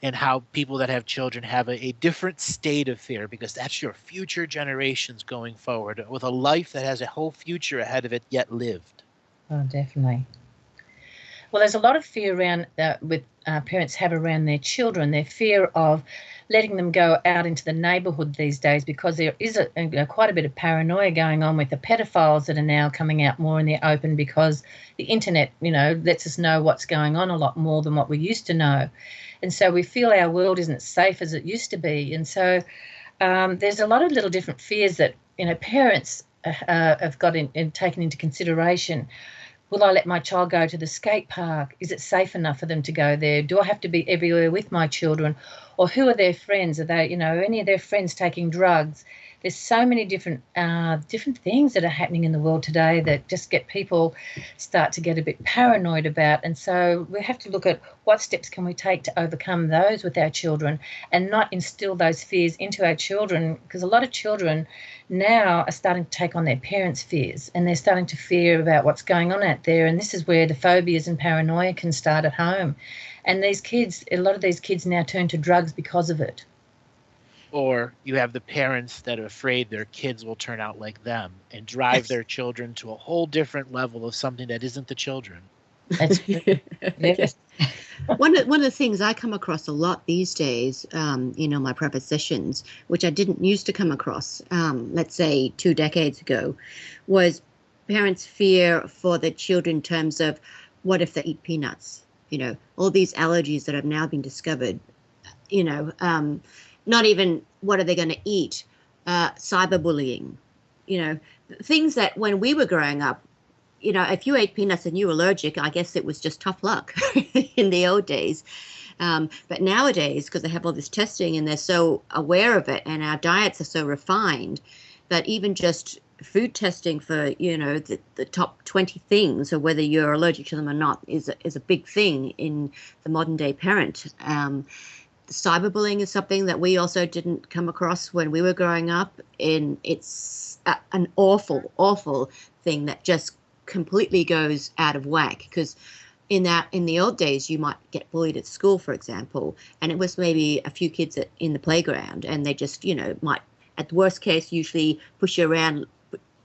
and how people that have children have a different state of fear, because that's your future generations going forward with a life that has a whole future ahead of it yet lived. Oh, definitely. Well, there's a lot of fear around with parents have around their children. Their fear of letting them go out into the neighbourhood these days, because there is quite a bit of paranoia going on with the pedophiles that are now coming out more in the open, because the internet, lets us know what's going on a lot more than what we used to know. And so we feel our world isn't safe as it used to be. And so there's a lot of little different fears that, parents have got taken into consideration. Will I let my child go to the skate park? Is it safe enough for them to go there? Do I have to be everywhere with my children? Or who are their friends? Are they, any of their friends taking drugs? There's so many different things that are happening in the world today that just get people start to get a bit paranoid about. And so we have to look at what steps can we take to overcome those with our children and not instill those fears into our children, because a lot of children now are starting to take on their parents' fears, and they're starting to fear about what's going on out there. And this is where the phobias and paranoia can start at home. And a lot of these kids now turn to drugs because of it. Or you have the parents that are afraid their kids will turn out like them and drive their children to a whole different level of something that isn't the children. That's yes. One of the things I come across a lot these days, my private sessions, which I didn't used to come across, let's say 2 decades ago, was parents' fear for their children in terms of what if they eat peanuts? All these allergies that have now been discovered, not even what are they going to eat, cyberbullying, things that when we were growing up, if you ate peanuts and you were allergic, I guess it was just tough luck in the old days. But nowadays, because they have all this testing and they're so aware of it, and our diets are so refined, that even just food testing for, the top 20 things, or whether you're allergic to them or not, is a big thing in the modern day parent. Cyberbullying is something that we also didn't come across when we were growing up, and it's an awful, awful thing that just completely goes out of whack, because in the old days you might get bullied at school, for example, and it was maybe a few kids in the playground, and they just might, at the worst case, usually push you around,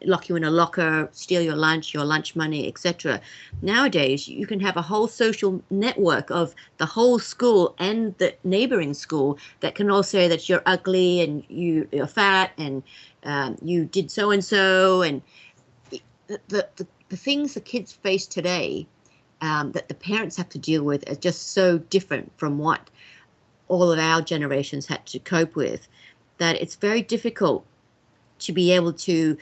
lock you in a locker, steal your lunch money, etc. Nowadays, you can have a whole social network of the whole school and the neighboring school that can all say that you're ugly and you're fat and you did so and so. And the things the kids face today that the parents have to deal with are just so different from what all of our generations had to cope with, that it's very difficult to be able to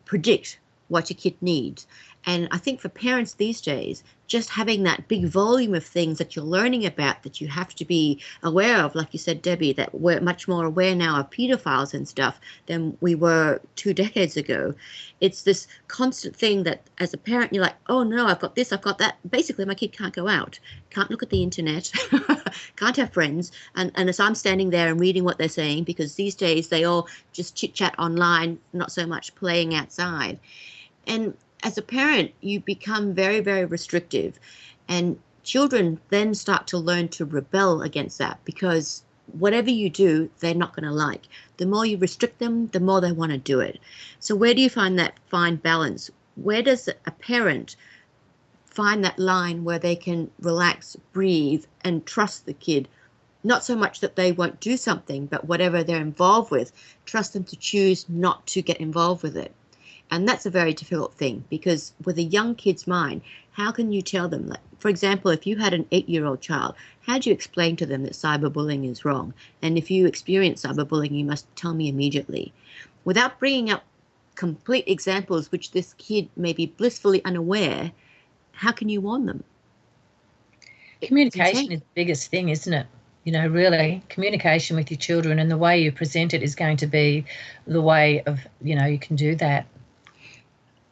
predict what your kid needs. And I think for parents these days, just having that big volume of things that you're learning about that you have to be aware of, like you said, Debbie, that we're much more aware now of pedophiles and stuff than we were 2 decades ago. It's this constant thing that as a parent, you're like, oh no, I've got this, I've got that. Basically, my kid can't go out, can't look at the internet, can't have friends. And as I'm standing there and reading what they're saying, because these days they all just chit chat online, not so much playing outside. And as a parent, you become very, very restrictive, and children then start to learn to rebel against that, because whatever you do, they're not going to like. The more you restrict them, the more they want to do it. So where do you find that fine balance? Where does a parent find that line where they can relax, breathe, and trust the kid? Not so much that they won't do something, but whatever they're involved with, trust them to choose not to get involved with it. And that's a very difficult thing, because with a young kid's mind, how can you tell them? Like, for example, if you had an 8-year-old child, how do you explain to them that cyberbullying is wrong? And if you experience cyberbullying, you must tell me immediately. Without bringing up complete examples which this kid may be blissfully unaware, how can you warn them? Communication is the biggest thing, isn't it? Really, communication with your children, and the way you present it is going to be the way of, you can do that.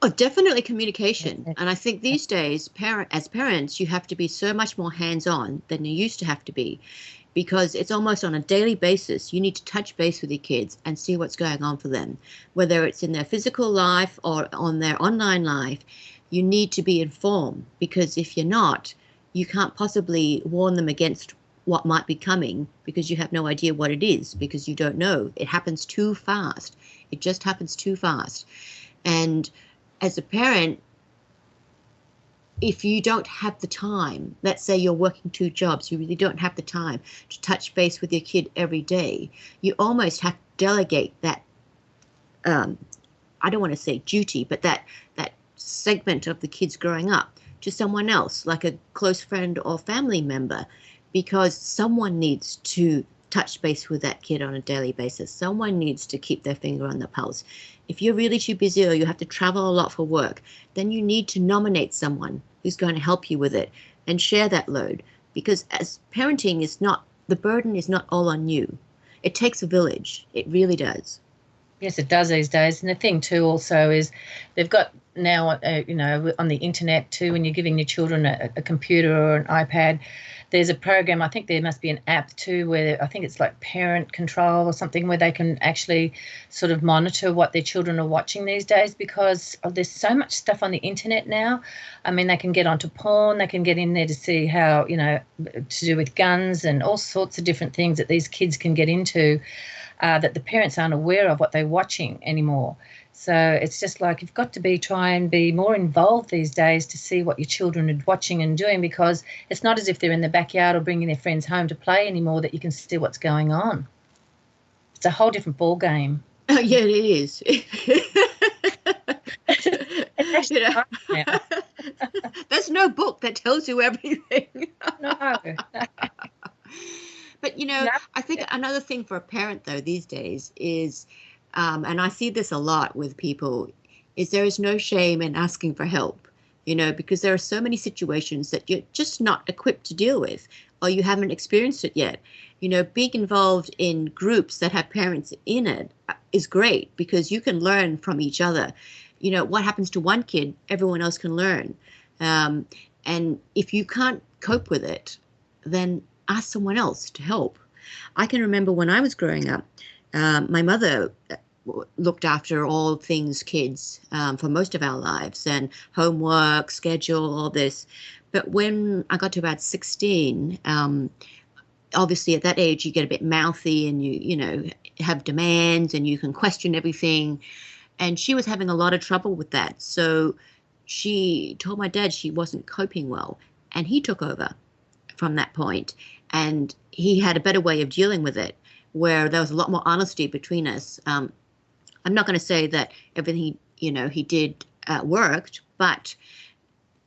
Oh, definitely communication. And I think these days, as parents, you have to be so much more hands-on than you used to have to be, because it's almost on a daily basis. You need to touch base with your kids and see what's going on for them, whether it's in their physical life or on their online life. You need to be informed, because if you're not, you can't possibly warn them against what might be coming because you have no idea what it is, because you don't know. It happens too fast. It just happens too fast. And as a parent, if you don't have the time, let's say you're working 2 jobs, you really don't have the time to touch base with your kid every day, you almost have to delegate that, I don't want to say duty, but that segment of the kids growing up to someone else, like a close friend or family member, because someone needs to touch base with that kid on a daily basis. Someone needs to keep their finger on the pulse. If you're really too busy or you have to travel a lot for work, then you need to nominate someone who's going to help you with it and share that load. Because as parenting is not, the burden is not all on you. It takes a village. It really does. Yes, it does these days. And the thing too also is they've got now, on the internet too, when you're giving your children a computer or an iPad, there's a program, I think there must be an app too, where I think it's like parent control or something, where they can actually sort of monitor what their children are watching these days, because there's so much stuff on the internet now. I mean, they can get onto porn, they can get in there to see how, to do with guns and all sorts of different things that these kids can get into, that the parents aren't aware of what they're watching anymore. So it's just like you've got to try and be more involved these days to see what your children are watching and doing, because it's not as if they're in the backyard or bringing their friends home to play anymore that you can see what's going on. It's a whole different ball game. Oh, yeah, it is. There's no book that tells you everything. No. But, I think another thing for a parent, though, these days is, and I see this a lot with people, is there is no shame in asking for help, because there are so many situations that you're just not equipped to deal with, or you haven't experienced it yet. Being involved in groups that have parents in it is great, because you can learn from each other. What happens to one kid, everyone else can learn. And if you can't cope with it, then ask someone else to help. I can remember when I was growing up, my mother looked after all things kids for most of our lives, and homework, schedule, all this. But when I got to about 16, obviously at that age you get a bit mouthy and you have demands and you can question everything. And she was having a lot of trouble with that. So she told my dad she wasn't coping well, and he took over from that point. And he had a better way of dealing with it, where there was a lot more honesty between us. I'm not going to say that everything he did worked, but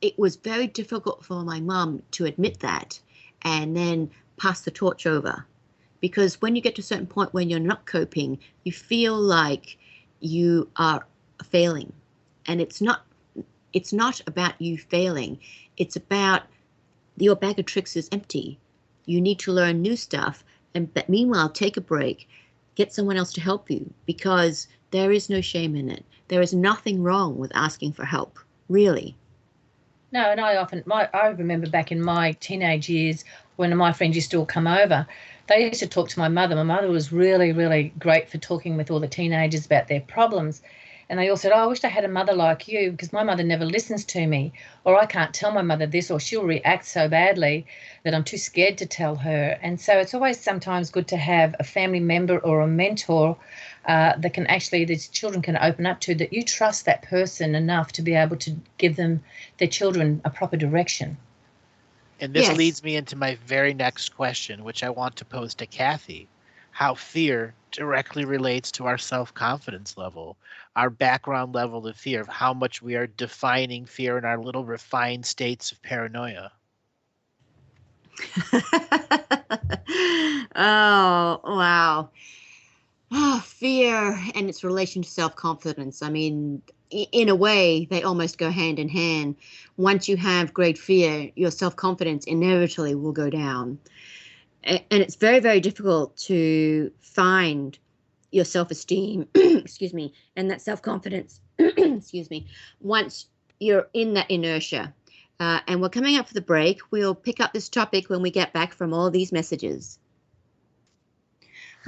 it was very difficult for my mum to admit that and then pass the torch over. Because when you get to a certain point when you're not coping, you feel like you are failing. And it's not about you failing. It's about your bag of tricks is empty. You need to learn new stuff, but meanwhile, take a break, get someone else to help you, because there is no shame in it. There is nothing wrong with asking for help, really. No, and I remember back in my teenage years when my friends used to all come over, they used to talk to my mother. My mother was really, really great for talking with all the teenagers about their problems. And they all said, I wish I had a mother like you, because my mother never listens to me, or I can't tell my mother this, or she'll react so badly that I'm too scared to tell her. And so it's always sometimes good to have a family member or a mentor that can actually, these children can open up to, that you trust that person enough to be able to give them, their children, a proper direction. And this leads me into my very next question, which I want to pose to Kathy. How fear directly relates to our self-confidence level, our background level of fear, of how much we are defining fear in our little refined states of paranoia. Oh, wow. Oh, fear and its relation to self-confidence. I mean, in a way, they almost go hand in hand. Once you have great fear, your self-confidence inevitably will go down. And it's very, very difficult to find your self-esteem, excuse me, and that self-confidence, excuse me, once you're in that inertia. And we're coming up for the break. We'll pick up this topic when we get back from all these messages.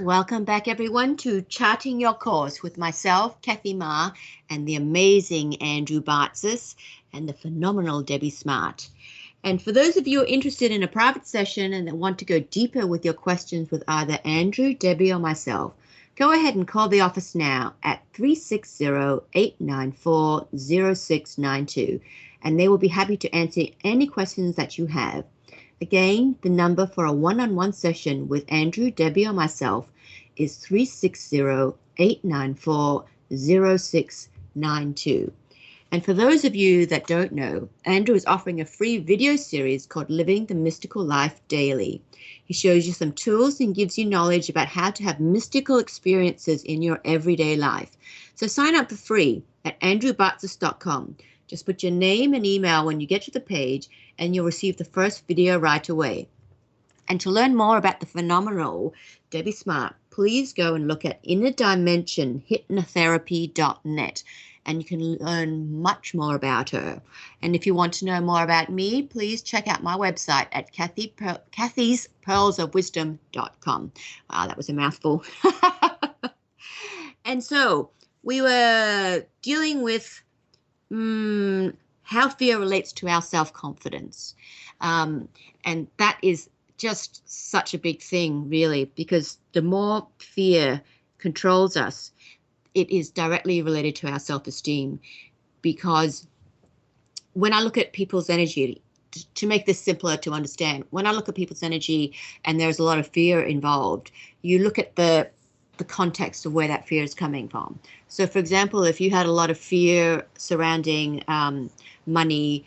Welcome back, everyone, to Charting Your Course with myself, Kathy Ma, and the amazing Andrew Bartzis, and the phenomenal Debbie Smart. And for those of you who are interested in a private session and that want to go deeper with your questions with either Andrew, Debbie, or myself, go ahead and call the office now at 360-894-0692, and they will be happy to answer any questions that you have. Again, the number for a one-on-one session with Andrew, Debbie, or myself is 360-894-0692. And for those of you that don't know, Andrew is offering a free video series called Living the Mystical Life Daily. He shows you some tools and gives you knowledge about how to have mystical experiences in your everyday life. So sign up for free at andrewbartzis.com. Just put your name and email when you get to the page and you'll receive the first video right away. And to learn more about the phenomenal Debbie Smart, please go and look at innerdimensionhypnotherapy.net. And you can learn much more about her. And if you want to know more about me, please check out my website at kathyspearlsofwisdom.com. Wow, that was a mouthful. And so we were dealing with how fear relates to our self-confidence. And that is just such a big thing, really, because the more fear controls us, it is directly related to our self-esteem. Because when I look at people's energy, to make this simpler to understand, when I look at people's energy and there's a lot of fear involved, you look at the context of where that fear is coming from. So, for example, if you had a lot of fear surrounding money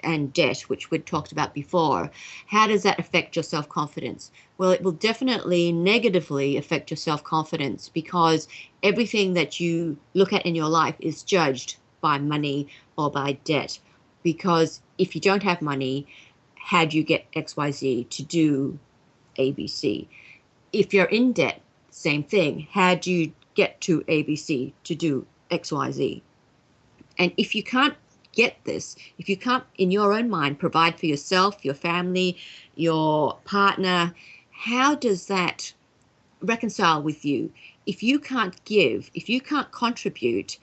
and debt, which we'd talked about before, how does that affect your self-confidence? Well, it will definitely negatively affect your self-confidence because everything that you look at in your life is judged by money or by debt. Because if you don't have money, how do you get XYZ to do ABC? If you're in debt, same thing. How do you get to ABC to do XYZ? And if you can't get this, if you can't in your own mind provide for yourself, your family, your partner, how does that reconcile with you? If you can't give, if you can't contribute,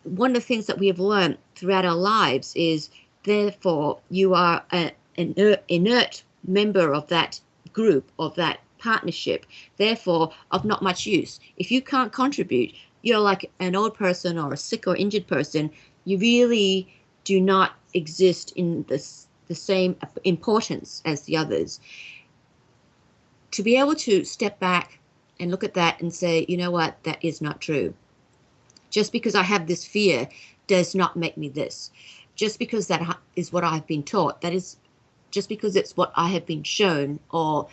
one of the things that we have learned throughout our lives is therefore you are an inert member of that group, of that partnership, therefore of not much use. If you can't contribute, you're like an old person or a sick or injured person. You really do not exist in the same importance as the others. To be able to step back and look at that and say, you know what, that is not true. Just because I have this fear does not make me this. Just because that is what I've been taught, that is just because it's what I have been shown or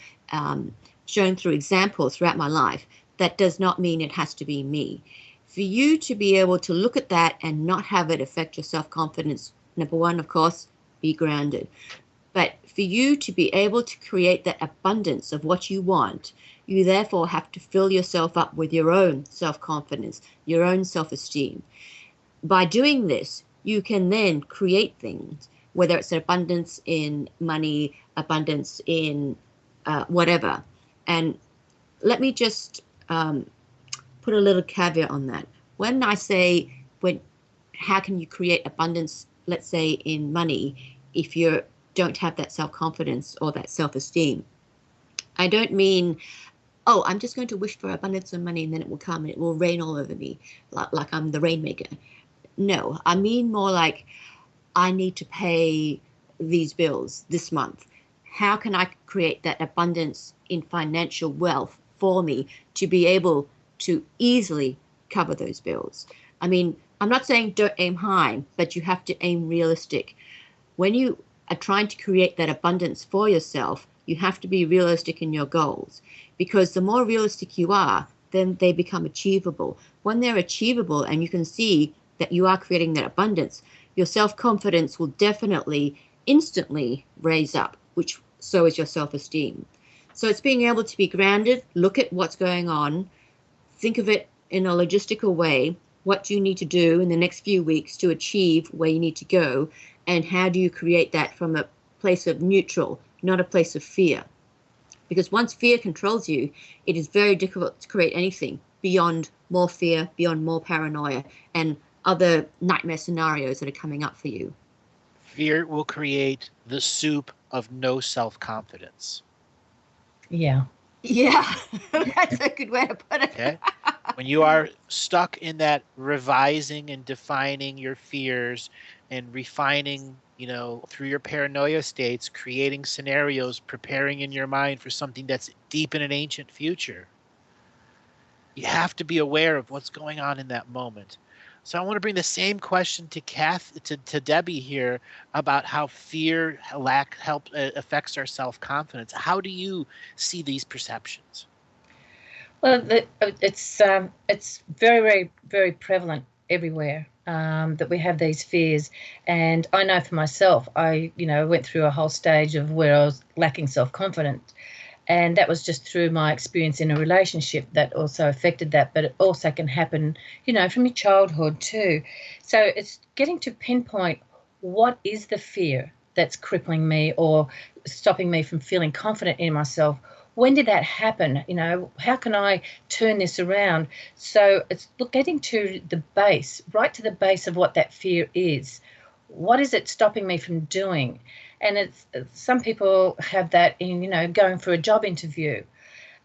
shown through examples throughout my life, that does not mean it has to be me. For you to be able to look at that and not have it affect your self-confidence, number one, of course, be grounded. But for you to be able to create that abundance of what you want, you therefore have to fill yourself up with your own self-confidence, your own self-esteem. By doing this, you can then create things, whether it's an abundance in money, abundance in whatever. And let me just put a little caveat on that. When I say, how can you create abundance, let's say in money, if you don't have that self-confidence or that self-esteem? I don't mean, oh, I'm just going to wish for abundance of money and then it will come and it will rain all over me, like I'm the rainmaker. No, I mean more like I need to pay these bills this month. How can I create that abundance in financial wealth for me to be able to easily cover those bills? I mean, I'm not saying don't aim high, but you have to aim realistic. When you are trying to create that abundance for yourself, you have to be realistic in your goals, because the more realistic you are, then they become achievable. When they're achievable and you can see that you are creating that abundance, your self-confidence will definitely instantly raise up, which so is your self-esteem. So it's being able to be grounded, look at what's going on, think of it in a logistical way. What do you need to do in the next few weeks to achieve where you need to go? And how do you create that from a place of neutral, not a place of fear? Because once fear controls you, it is very difficult to create anything beyond more fear, beyond more paranoia, and other nightmare scenarios that are coming up for you. Fear will create the soup of no self-confidence. Yeah. Yeah, that's a good way to put it. Okay? When you are stuck in that revising and defining your fears and refining, through your paranoia states, creating scenarios, preparing in your mind for something that's deep in an ancient future, you have to be aware of what's going on in that moment. So I want to bring the same question to to Debbie here about how fear affects our self-confidence. How do you see these perceptions? Well, it's very, very, very prevalent everywhere, that we have these fears. And I know for myself, I went through a whole stage of where I was lacking self-confidence. And that was just through my experience in a relationship that also affected that. But it also can happen, from your childhood too. So it's getting to pinpoint what is the fear that's crippling me or stopping me from feeling confident in myself. When did that happen? How can I turn this around? So it's getting to the base, right to the base of what that fear is. What is it stopping me from doing? And it's some people have that in, going for a job interview.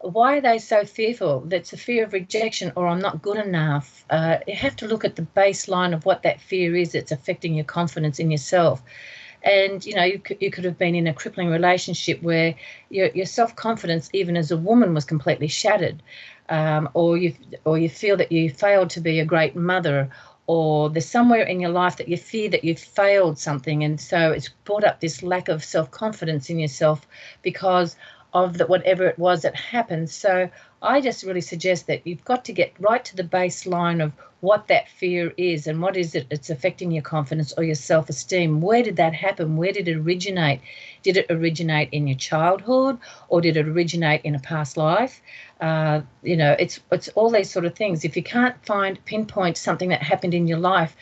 Why are they so fearful? That's a fear of rejection, or I'm not good enough. You have to look at the baseline of what that fear is that's affecting your confidence in yourself. And you could have been in a crippling relationship where your self-confidence, even as a woman, was completely shattered, or you feel that you failed to be a great mother, or there's somewhere in your life that you fear that you've failed something, and so it's brought up this lack of self-confidence in yourself because of whatever it was that happened. So I just really suggest that you've got to get right to the baseline of what that fear is and what is it it's affecting your confidence or your self-esteem. Where did that happen? Where did it originate? Did it originate in your childhood, or did it originate in a past life? It's all these sort of things. If you can't pinpoint something that happened in your life,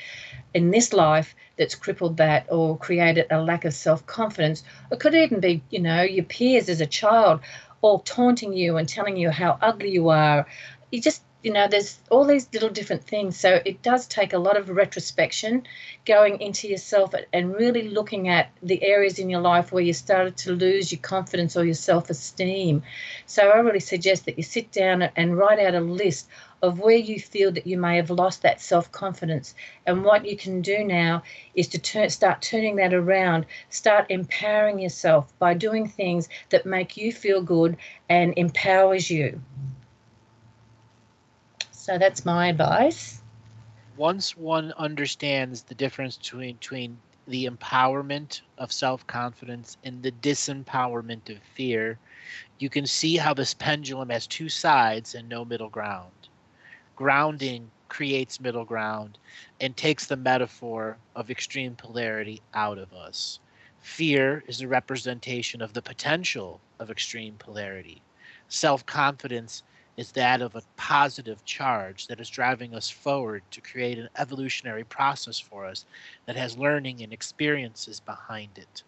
in this life, that's crippled that or created a lack of self-confidence. It could even be, your peers as a child all taunting you and telling you how ugly you are. You just, there's all these little different things. So it does take a lot of retrospection, going into yourself and really looking at the areas in your life where you started to lose your confidence or your self-esteem. So I really suggest that you sit down and write out a list of where you feel that you may have lost that self-confidence. And what you can do now is to start turning that around, start empowering yourself by doing things that make you feel good and empowers you. So that's my advice. Once one understands the difference between the empowerment of self-confidence and the disempowerment of fear, you can see how this pendulum has two sides and no middle ground. Grounding creates middle ground and takes the metaphor of extreme polarity out of us. Fear is a representation of the potential of extreme polarity. Self-confidence is that of a positive charge that is driving us forward to create an evolutionary process for us that has learning and experiences behind it.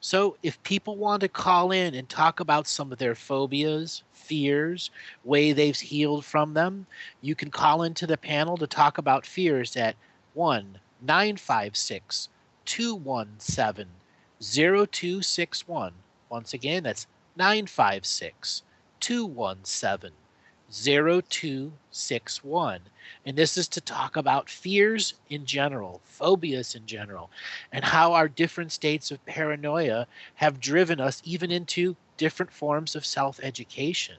So if people want to call in and talk about some of their phobias, fears, way they've healed from them, you can call into the panel to talk about fears at 1-956-217-0261. Once again, that's 956-217-0261. And this is to talk about fears in general, phobias in general, and how our different states of paranoia have driven us even into different forms of self-education.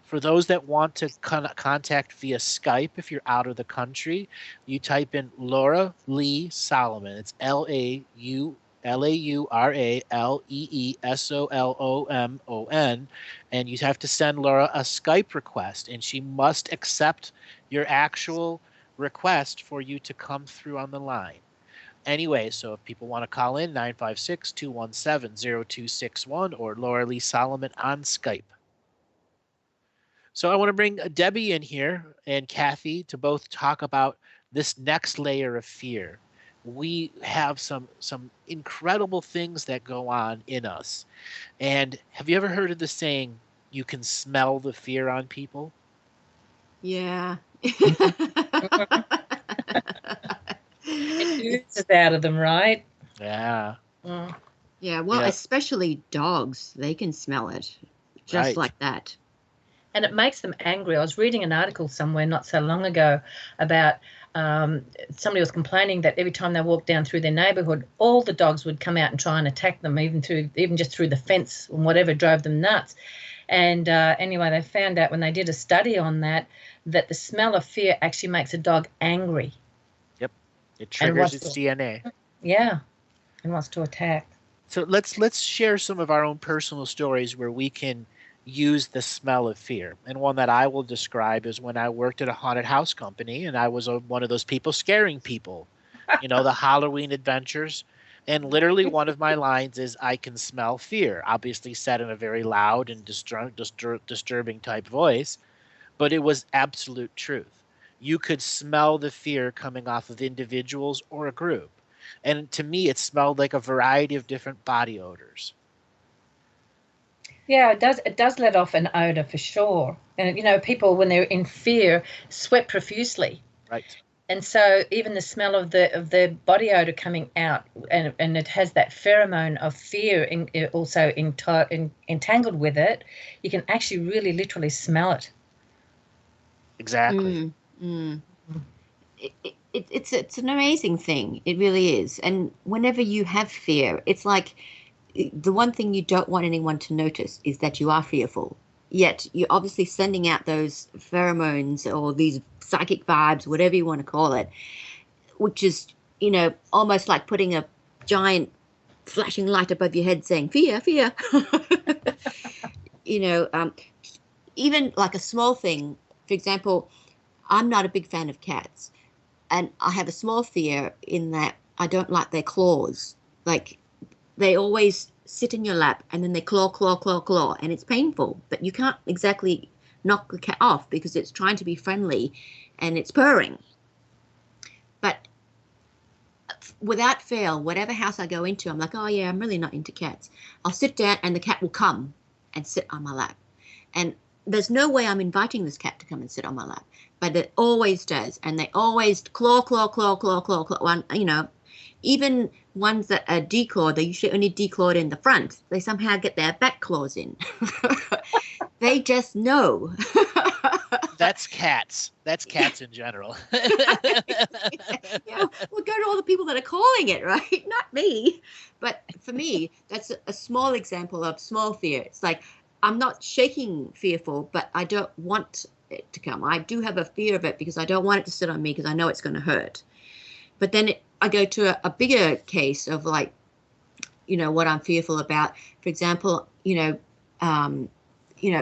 For those that want to contact via Skype, if you're out of the country, you type in Laura Lee Solomon. It's LauraLeeSolomon, and you have to send Laura a Skype request, and she must accept your actual request for you to come through on the line. Anyway, so if people want to call in, 956-217-0261 or Laura Lee Solomon on Skype. So I want to bring Debbie in here and Kathy to both talk about this next layer of fear. We have some incredible things that go on in us. And have you ever heard of the saying, you can smell the fear on people? Yeah. It oozes out of them, right? Yeah. Mm. Yeah, well, Yeah. especially dogs, they can smell it just Right. like that. And it makes them angry. I was reading an article somewhere not so long ago about somebody was complaining that every time they walked down through their neighbourhood, all the dogs would come out and try and attack them, even just through the fence and whatever, drove them nuts. And anyway, they found out when they did a study on that the smell of fear actually makes a dog angry. Yep. It And triggers wants its to, DNA. yeah, and wants to attack. So let's share some of our own personal stories where we can use the smell of fear. And one that I will describe is when I worked at a haunted house company and I was one of those people scaring people. The Halloween adventures. And literally one of my lines is I can smell fear, obviously said in a very loud and disturbing type voice, but it was absolute truth. You could smell the fear coming off of individuals or a group. And to me, it smelled like a variety of different body odors. Yeah, it does. It does let off an odor for sure. And people when they're in fear sweat profusely, Right. and so even the smell of the body odor coming out, and it has that pheromone of fear also entangled with it. You can actually really literally smell it. Exactly. It's an amazing thing. It really is. And whenever you have fear, it's like the one thing you don't want anyone to notice is that you are fearful. Yet you're obviously sending out those pheromones or these psychic vibes, whatever you want to call it, which is, almost like putting a giant flashing light above your head saying, fear, fear. you know, um, Even like a small thing, for example, I'm not a big fan of cats. And I have a small fear in that I don't like their claws. Like they always sit in your lap and then they claw, claw, claw, claw, and it's painful. But you can't exactly knock the cat off because it's trying to be friendly and it's purring. But without fail, whatever house I go into, I'm like, oh yeah, I'm really not into cats. I'll sit down and the cat will come and sit on my lap. And there's no way I'm inviting this cat to come and sit on my lap, but it always does. And they always claw, claw, claw, claw, claw, claw. One, even ones that are declawed, they usually only declawed in the front. They somehow get their back claws in. They just know. That's cats. That's cats in general. Well, go to all the people that are calling it, right? Not me. But for me, that's a small example of small fear. It's like I'm not shaking fearful, but I don't want it to come. I do have a fear of it because I don't want it to sit on me because I know it's going to hurt. But then I go to a bigger case of like, what I'm fearful about. For example,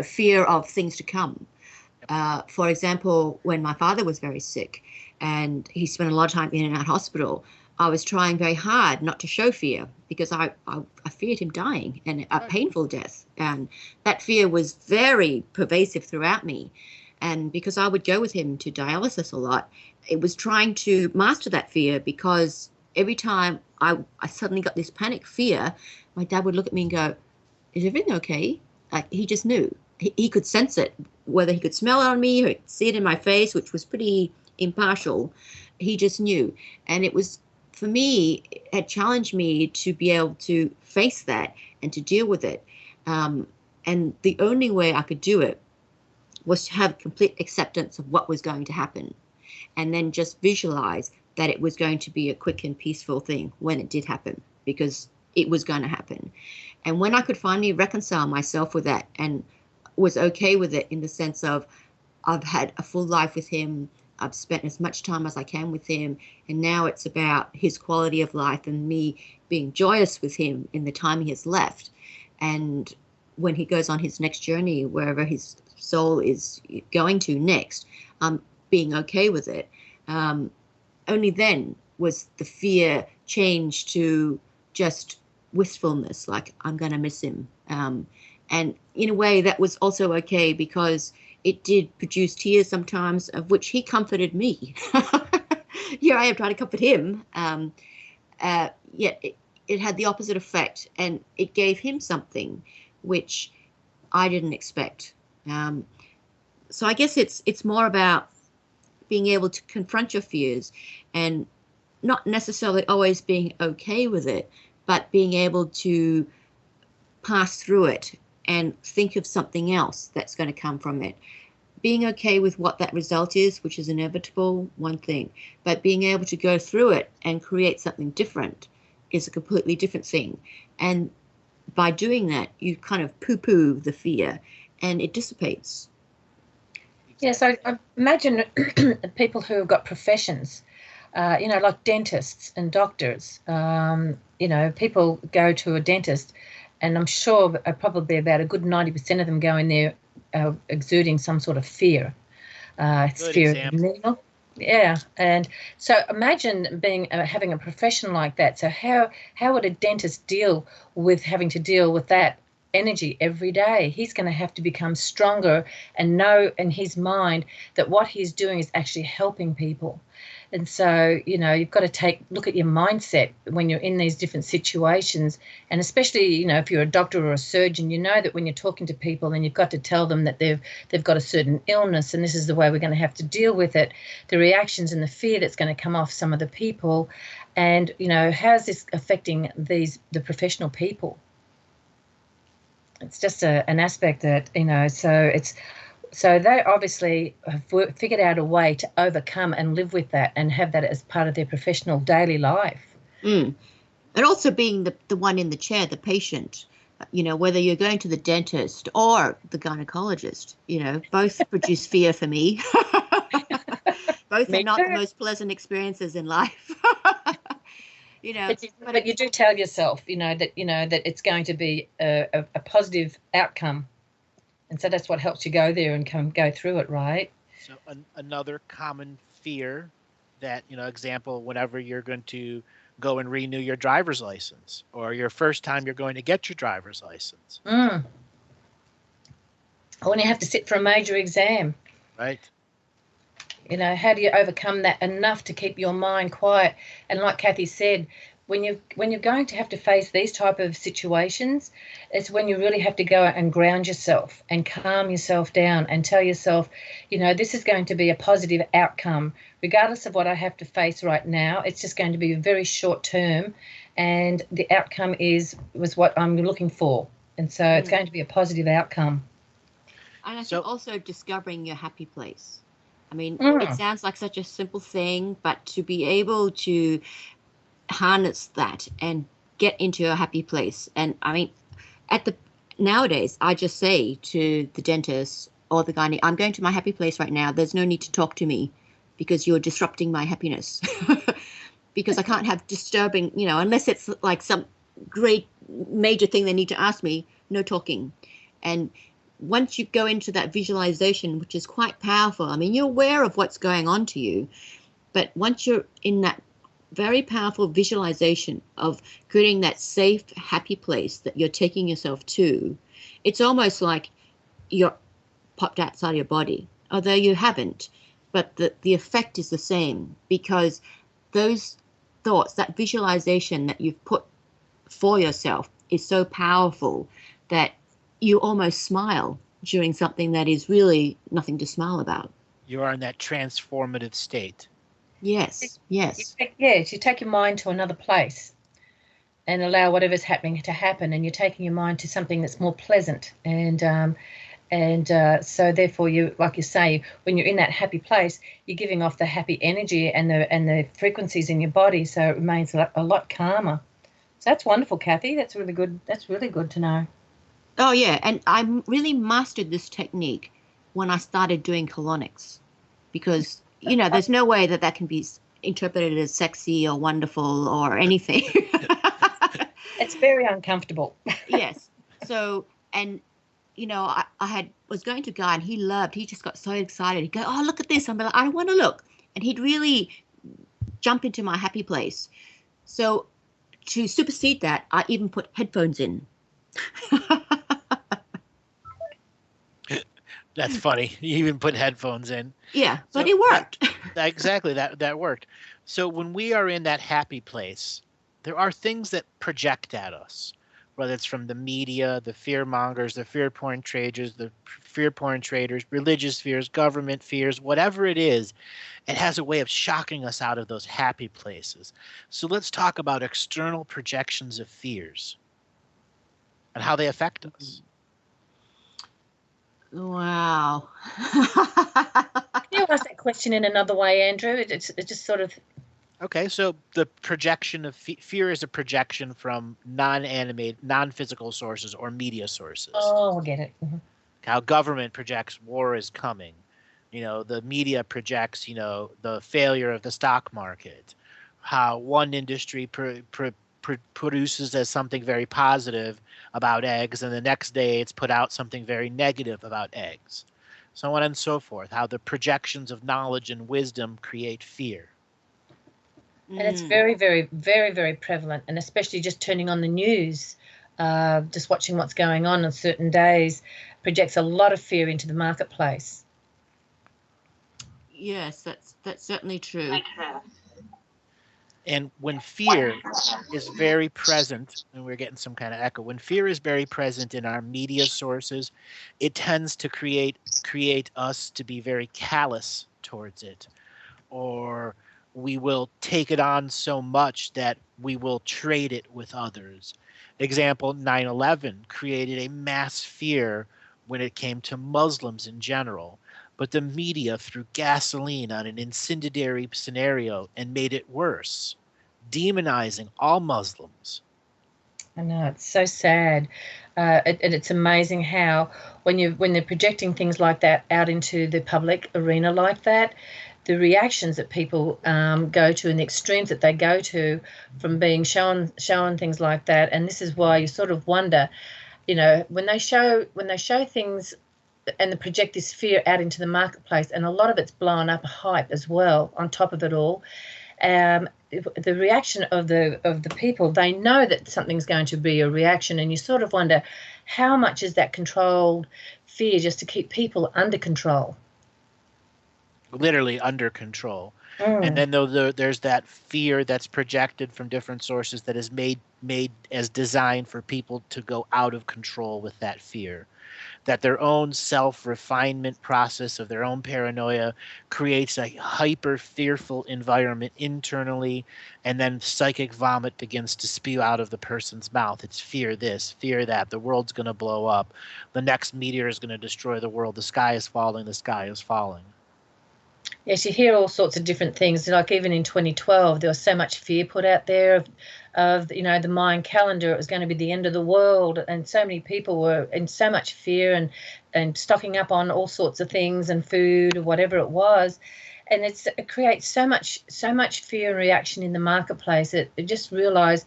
fear of things to come. For example, when my father was very sick and he spent a lot of time in and out hospital, I was trying very hard not to show fear because I feared him dying and a painful death. And that fear was very pervasive throughout me. And because I would go with him to dialysis a lot, it was trying to master that fear because every time I suddenly got this panic fear, my dad would look at me and go, is everything okay? Like he just knew. He could sense it, whether he could smell it on me or see it in my face, which was pretty impartial. He just knew. And it was, for me, it had challenged me to be able to face that and to deal with it. And the only way I could do it was to have complete acceptance of what was going to happen and then just visualize that it was going to be a quick and peaceful thing when it did happen, because it was going to happen. And when I could finally reconcile myself with that and was okay with it in the sense of I've had a full life with him, I've spent as much time as I can with him, and now it's about his quality of life and me being joyous with him in the time he has left. And when he goes on his next journey, wherever his soul is going to next, being okay with it. Only then was the fear changed to just wistfulness, like I'm going to miss him. And in a way that was also okay because it did produce tears sometimes, of which he comforted me. Here I am trying to comfort him. Yet it had the opposite effect, and it gave him something which I didn't expect. So I guess it's more about being able to confront your fears and not necessarily always being okay with it, but being able to pass through it and think of something else that's going to come from it. Being okay with what that result is, which is inevitable, one thing, but being able to go through it and create something different is a completely different thing. And by doing that, you kind of poo-poo the fear and it dissipates. Yes, I imagine people who have got professions, like dentists and doctors. People go to a dentist, and I'm sure probably about a good 90% of them go in there exuding some sort of fear. It's fear of the needle. Yeah, and so imagine having a profession like that. So how would a dentist deal with having to deal with that energy every day? He's going to have to become stronger and know in his mind that what he's doing is actually helping people. And so, you've got to look at your mindset when you're in these different situations. And especially, if you're a doctor or a surgeon, you know that when you're talking to people and you've got to tell them that they've got a certain illness and this is the way we're going to have to deal with it, the reactions and the fear that's going to come off some of the people. And, how's this affecting the professional people? It's just an aspect that, so they obviously have figured out a way to overcome and live with that and have that as part of their professional daily life. And also being the one in the chair, the patient, whether you're going to the dentist or the gynecologist, both produce fear for me. Both are not the most pleasant experiences in life. But you do tell yourself, that it's going to be a positive outcome. And so that's what helps you go there and go through it, right? So another common fear that, example, whenever you're going to go and renew your driver's license or your first time you're going to get your driver's license. Or when you have to sit for a major exam. Right. How do you overcome that enough to keep your mind quiet? And like Kathy said, when you're going to have to face these type of situations, it's when you really have to go and ground yourself and calm yourself down and tell yourself, this is going to be a positive outcome. Regardless of what I have to face right now, it's just going to be very short term, and the outcome was what I'm looking for. And so it's going to be a positive outcome. And I think also discovering your happy place. I mean, it sounds like such a simple thing, but to be able to harness that and get into a happy place. And I mean, nowadays, I just say to the dentist or the gynae, I'm going to my happy place right now. There's no need to talk to me because you're disrupting my happiness. Because I can't have disturbing, unless it's like some great major thing they need to ask me, no talking. And once you go into that visualization, which is quite powerful, I mean, you're aware of what's going on to you, but once you're in that very powerful visualization of creating that safe, happy place that you're taking yourself to, it's almost like you're popped outside your body, although you haven't, but the effect is the same, because those thoughts, that visualization that you've put for yourself is so powerful that you almost smile during something that is really nothing to smile about. You are in that transformative state. Yes. Yes, you take your mind to another place and allow whatever's happening to happen, and you're taking your mind to something that's more pleasant. And so therefore, you, like you say, when you're in that happy place, you're giving off the happy energy and the frequencies in your body, so it remains a lot calmer. So that's wonderful, Kathy. That's really good. That's really good to know. Oh, yeah. And I really mastered this technique when I started doing colonics, because, there's no way that can be interpreted as sexy or wonderful or anything. It's very uncomfortable. Yes. So, and, I was going to a guy and he just got so excited. He'd go, oh, look at this. I'm like, I want to look. And he'd really jump into my happy place. So to supersede that, I even put headphones in. That's funny. You even put headphones in. Yeah, but it worked. Exactly. That worked. So when we are in that happy place, there are things that project at us. whether it's from the media, the fear mongers, the fear porn traders, religious fears, government fears, whatever it is, it has a way of shocking us out of those happy places. So let's talk about external projections of fears and how they affect us. Wow. Can you ask that question in another way, Andrew? It's just sort of. Okay, so the projection of fear is a projection from non-animated, non-physical sources or media sources. Oh, I get it. How government projects war is coming. The media projects, the failure of the stock market. How one industry produces as something very positive about eggs, and the next day it's put out something very negative about eggs. So on and so forth. How the projections of knowledge and wisdom create fear. And it's very, very, very, very prevalent, and especially just turning on the news, just watching what's going on certain days projects a lot of fear into the marketplace. Yes, that's certainly true. And when fear is very present, and we're getting some kind of echo, when fear is very present in our media sources, it tends to create us to be very callous towards it, or we will take it on so much that we will trade it with others. Example, 9/11 created a mass fear when it came to Muslims in general, but the media threw gasoline on an incendiary scenario and made it worse, demonizing all Muslims. I know, it's so sad. And it's amazing how when they're projecting things like that out into the public arena like that, the reactions that people go to and the extremes that they go to from being shown things like that. And this is why you sort of wonder, when they show things and they project this fear out into the marketplace, and a lot of it's blown up hype as well on top of it all. The reaction of the people, they know that something's going to be a reaction, and you sort of wonder how much is that controlled fear just to keep people under control. Literally under control. And then there's that fear that's projected from different sources that is made as designed for people to go out of control with that fear. That their own self-refinement process of their own paranoia creates a hyper fearful environment internally, and then psychic vomit begins to spew out of the person's mouth. It's fear this, fear that, the world's going to blow up, the next meteor is going to destroy the world, the sky is falling, the sky is falling. Yes, you hear all sorts of different things. Like even in 2012, there was so much fear put out there of the Mayan calendar. It was going to be the end of the world, and so many people were in so much fear and stocking up on all sorts of things and food or whatever it was. And it creates so much fear and reaction in the marketplace. It just realised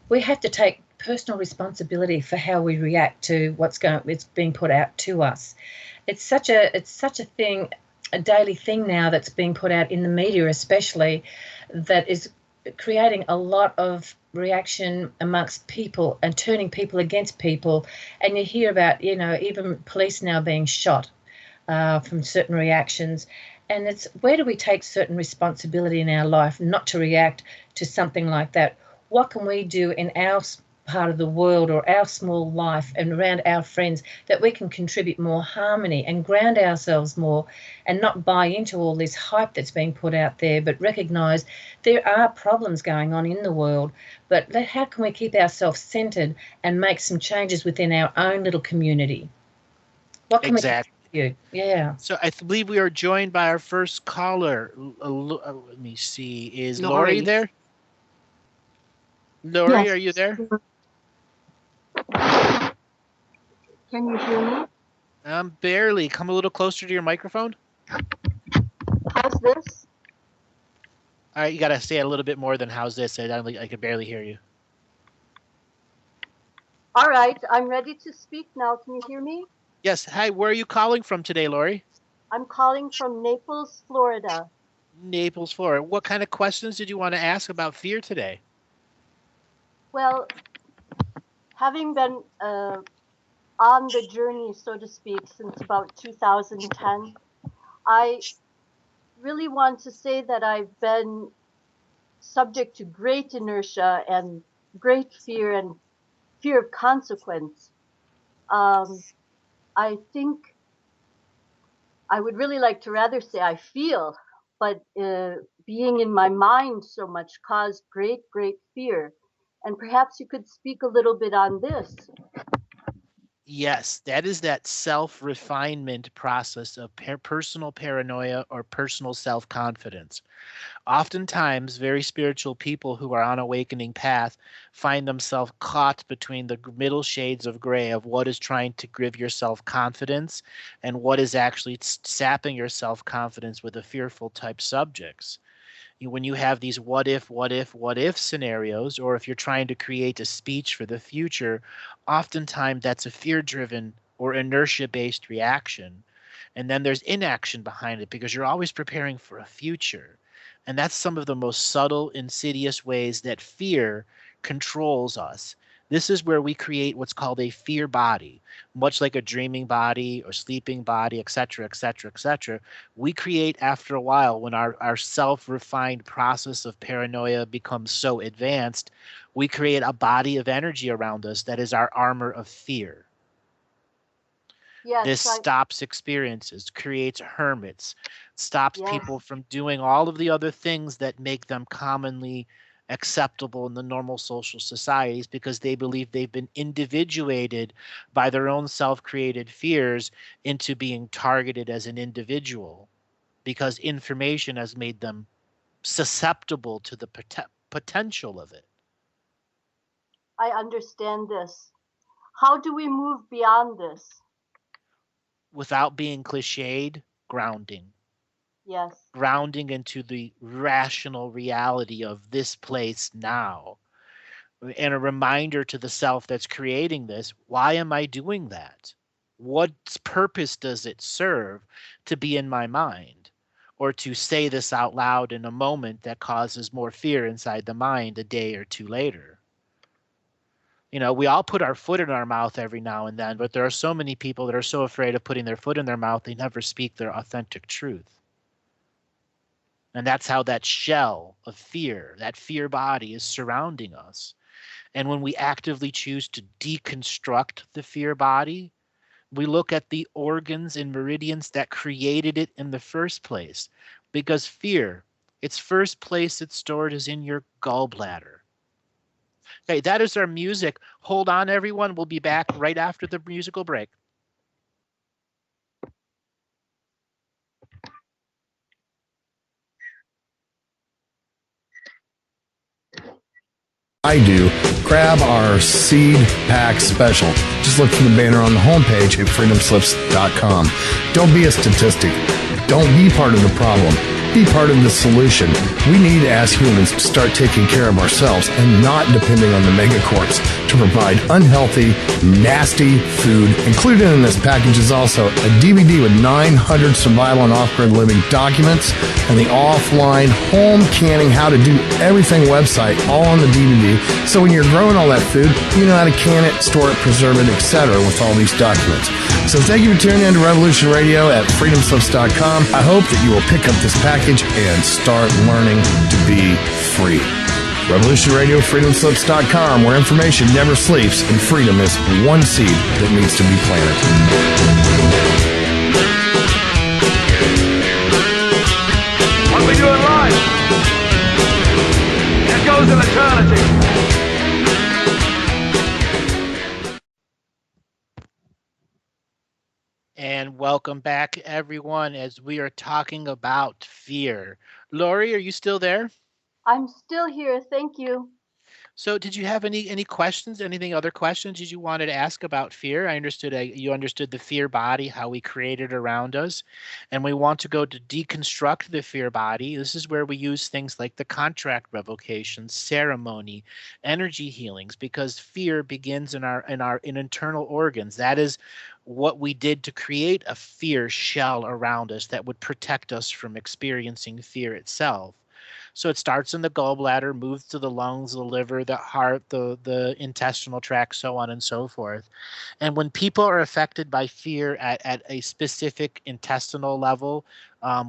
we have to take personal responsibility for how we react to it's being put out to us. It's such a thing. A daily thing now that's being put out in the media especially, that is creating a lot of reaction amongst people and turning people against people. And you hear about even police now being shot from certain reactions. And it's, where do we take certain responsibility in our life not to react to something like that? What can we do in our part of the world or our small life and around our friends that we can contribute more harmony and ground ourselves more, and not buy into all this hype that's being put out there, but recognise there are problems going on in the world, but how can we keep ourselves centred and make some changes within our own little community? What can we do? Yeah. So I believe we are joined by our first caller. Let me see. Is Lori there? Lori, yes. Are you there? Can you hear me? Barely. Come a little closer to your microphone. How's this? All right, you got to say a little bit more than how's this. I could barely hear you. All right, I'm ready to speak now. Can you hear me? Yes. Hi, where are you calling from today, Lori? I'm calling from Naples, Florida. Naples, Florida. What kind of questions did you want to ask about fear today? Well, having been on the journey, so to speak, since about 2010, I really want to say that I've been subject to great inertia and great fear and fear of consequence. I think I would really like to rather say I feel, but being in my mind so much caused great, great fear. And perhaps you could speak a little bit on this. Yes, that is that self-refinement process of personal paranoia or personal self-confidence. Oftentimes, very spiritual people who are on awakening path find themselves caught between the middle shades of gray of what is trying to give your self-confidence and what is actually sapping your self-confidence with the fearful type subjects. When you have these what if scenarios, or if you're trying to create a speech for the future, oftentimes that's a fear driven or inertia based reaction. And then there's inaction behind it because you're always preparing for a future. And that's some of the most subtle, insidious ways that fear controls us. This is where we create what's called a fear body, much like a dreaming body or sleeping body, etc., etc., etc. We create after a while, when our self-refined process of paranoia becomes so advanced, we create a body of energy around us that is our armor of fear. Yes, This stops experiences, creates hermits, stops yes. people from doing all of the other things that make them commonly acceptable in the normal social societies, because they believe they've been individuated by their own self-created fears into being targeted as an individual, because information has made them susceptible to the potential of it. I understand this. How do we move beyond this? Without being cliched, grounding. Yes. Grounding into the rational reality of this place now. And a reminder to the self that's creating this, why am I doing that? What purpose does it serve to be in my mind? Or to say this out loud in a moment that causes more fear inside the mind a day or two later? You know, we all put our foot in our mouth every now and then, but there are so many people that are so afraid of putting their foot in their mouth, they never speak their authentic truth. And that's how that shell of fear, that fear body, is surrounding us. And when we actively choose to deconstruct the fear body, we look at the organs and meridians that created it in the first place. Because fear, its first place it's stored is in your gallbladder. Okay, that is our music. Hold on, everyone. We'll be back right after the musical break. I do, grab our seed pack special. Just look for the banner on the homepage at freedomslips.com. Don't be a statistic. Don't be part of the problem. Be part of the solution. We need, as humans, to start taking care of ourselves and not depending on the megacorps to provide unhealthy, nasty food. Included in this package is also a DVD with 900 survival and off-grid living documents and the offline home canning how to do everything website all on the DVD. So when you're growing all that food, you know how to can it, store it, preserve it, etc. with all these documents. So thank you for tuning in to Revolution Radio at freedomslips.com. I hope that you will pick up this package and start learning to be free. Revolution Radio, freedomslips.com, where information never sleeps and freedom is one seed that needs to be planted. What we do in life, it goes in eternity. And welcome back, everyone, as we are talking about fear. Lori, are you still there? I'm still here. Thank you. So did you have any questions, other questions that you wanted to ask about fear? I understood you understood the fear body, how we create it around us. And we want to go to deconstruct the fear body. This is where we use things like the contract revocation, ceremony, energy healings, because fear begins in our internal organs. That is what we did to create a fear shell around us that would protect us from experiencing fear itself. So it starts in the gallbladder, moves to the lungs, the liver, the heart, the intestinal tract, so on and so forth. And when people are affected by fear at a specific intestinal level,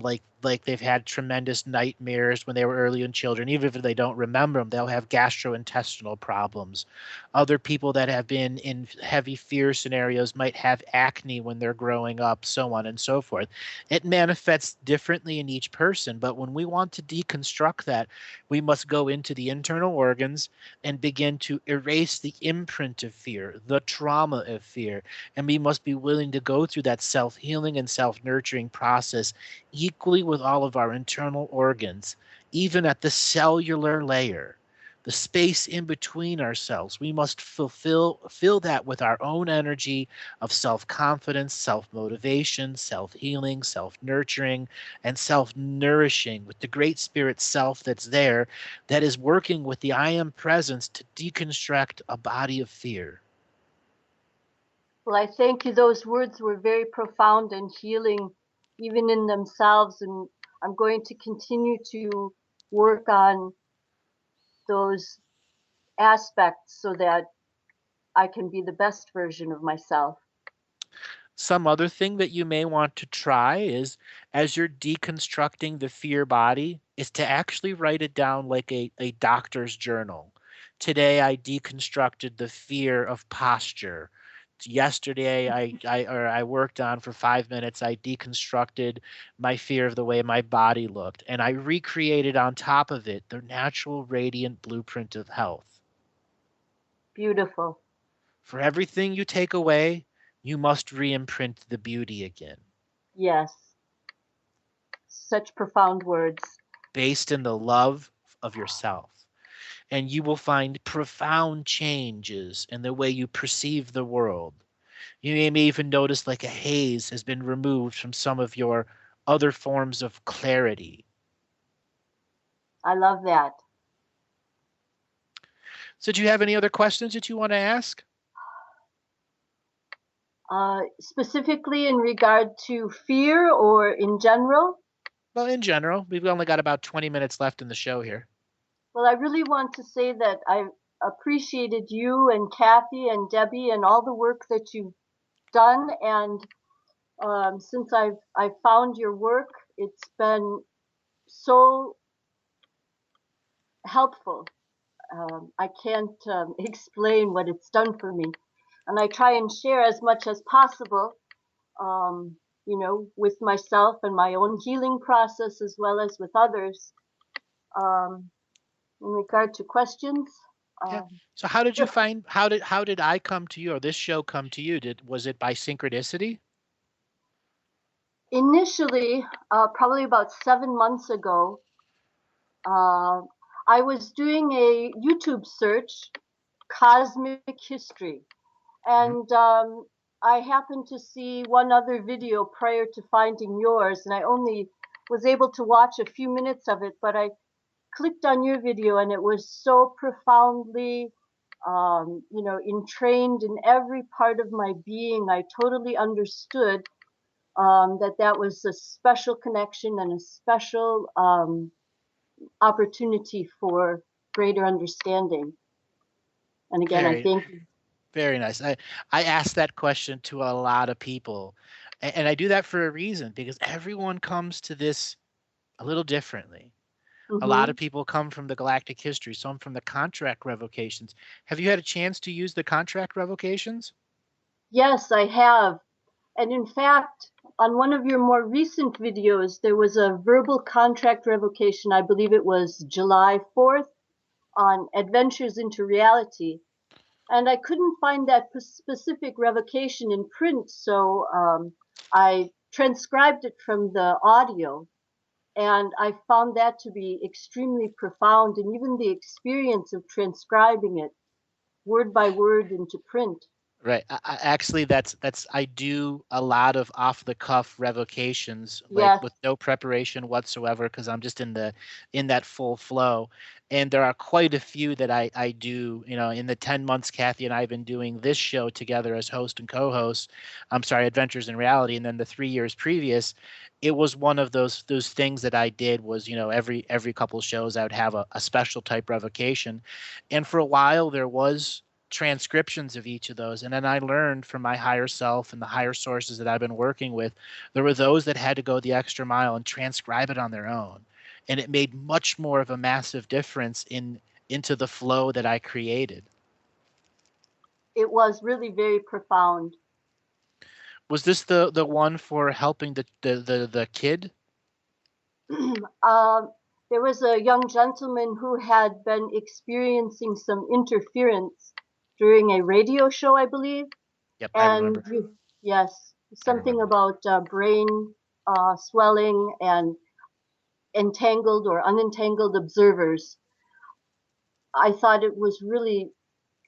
like like they've had tremendous nightmares when they were early in children. Even if they don't remember them, they'll have gastrointestinal problems. Other people that have been in heavy fear scenarios might have acne when they're growing up, so on and so forth. It manifests differently in each person, but when we want to deconstruct that, we must go into the internal organs and begin to erase the imprint of fear, the trauma of fear. And we must be willing to go through that self-healing and self-nurturing process equally with all of our internal organs, even at the cellular layer, the space in between ourselves. We must fill that with our own energy of self-confidence, self-motivation, self-healing, self-nurturing, and self-nourishing with the great spirit self that's there, that is working with the I am presence to deconstruct a body of fear. Well, I thank you. Those words were very profound and healing, even in themselves. And I'm going to continue to work on those aspects so that I can be the best version of myself. Some other thing that you may want to try is, as you're deconstructing the fear body, is to actually write it down like a doctor's journal. Today, I deconstructed the fear of posture. Yesterday, I worked on for 5 minutes. I deconstructed my fear of the way my body looked, and I recreated on top of it the natural radiant blueprint of health. Beautiful. For everything you take away, you must re-imprint the beauty again. Yes. Such profound words. Based in the love of yourself. And you will find profound changes in the way you perceive the world. You may even notice like a haze has been removed from some of your other forms of clarity. I love that. So do you have any other questions that you want to ask? Specifically in regard to fear or in general? Well, in general, we've only got about 20 minutes left in the show here. Well, I really want to say that I appreciated you and Kathy and Debbie and all the work that you've done. And since I've found your work, it's been so helpful. I can't explain what it's done for me. And I try and share as much as possible, with myself and my own healing process, as well as with others. In regard to questions. Yeah. So how did you find, how did I come to you, or this show come to you? Was it by synchronicity? Initially, probably about 7 months ago, I was doing a YouTube search, Cosmic History, and I happened to see one other video prior to finding yours, and I only was able to watch a few minutes of it, but I clicked on your video and it was so profoundly, entrained in every part of my being. I totally understood that was a special connection and a special opportunity for greater understanding. And again, I thank you. Very nice. I ask that question to a lot of people, and I do that for a reason, because everyone comes to this a little differently. A lot of people come from the galactic history, some from the contract revocations. Have you had a chance to use the contract revocations? Yes, I have. And in fact, on one of your more recent videos, there was a verbal contract revocation. I believe it was July 4th on Adventures into Reality. And I couldn't find that specific revocation in print, so I transcribed it from the audio. And I found that to be extremely profound, and even the experience of transcribing it word by word into print. Right. Actually, that's I do a lot of off the cuff revocations, like with no preparation whatsoever, because I'm just in that full flow. And there are quite a few that I do, in the 10 months Kathy and I have been doing this show together as host and co-host. I'm sorry, Adventures in Reality. And then the 3 years previous, it was one of those things that I did was, every couple shows I would have a special type revocation. And for a while there was transcriptions of each of those. And then I learned from my higher self and the higher sources that I've been working with, there were those that had to go the extra mile and transcribe it on their own. And it made much more of a massive difference into the flow that I created. It was really very profound. Was this the one for helping the kid? There was a young gentleman who had been experiencing some interference during a radio show, I believe. Yep, I And remember. yes, something about brain swelling and entangled or unentangled observers. I thought it was really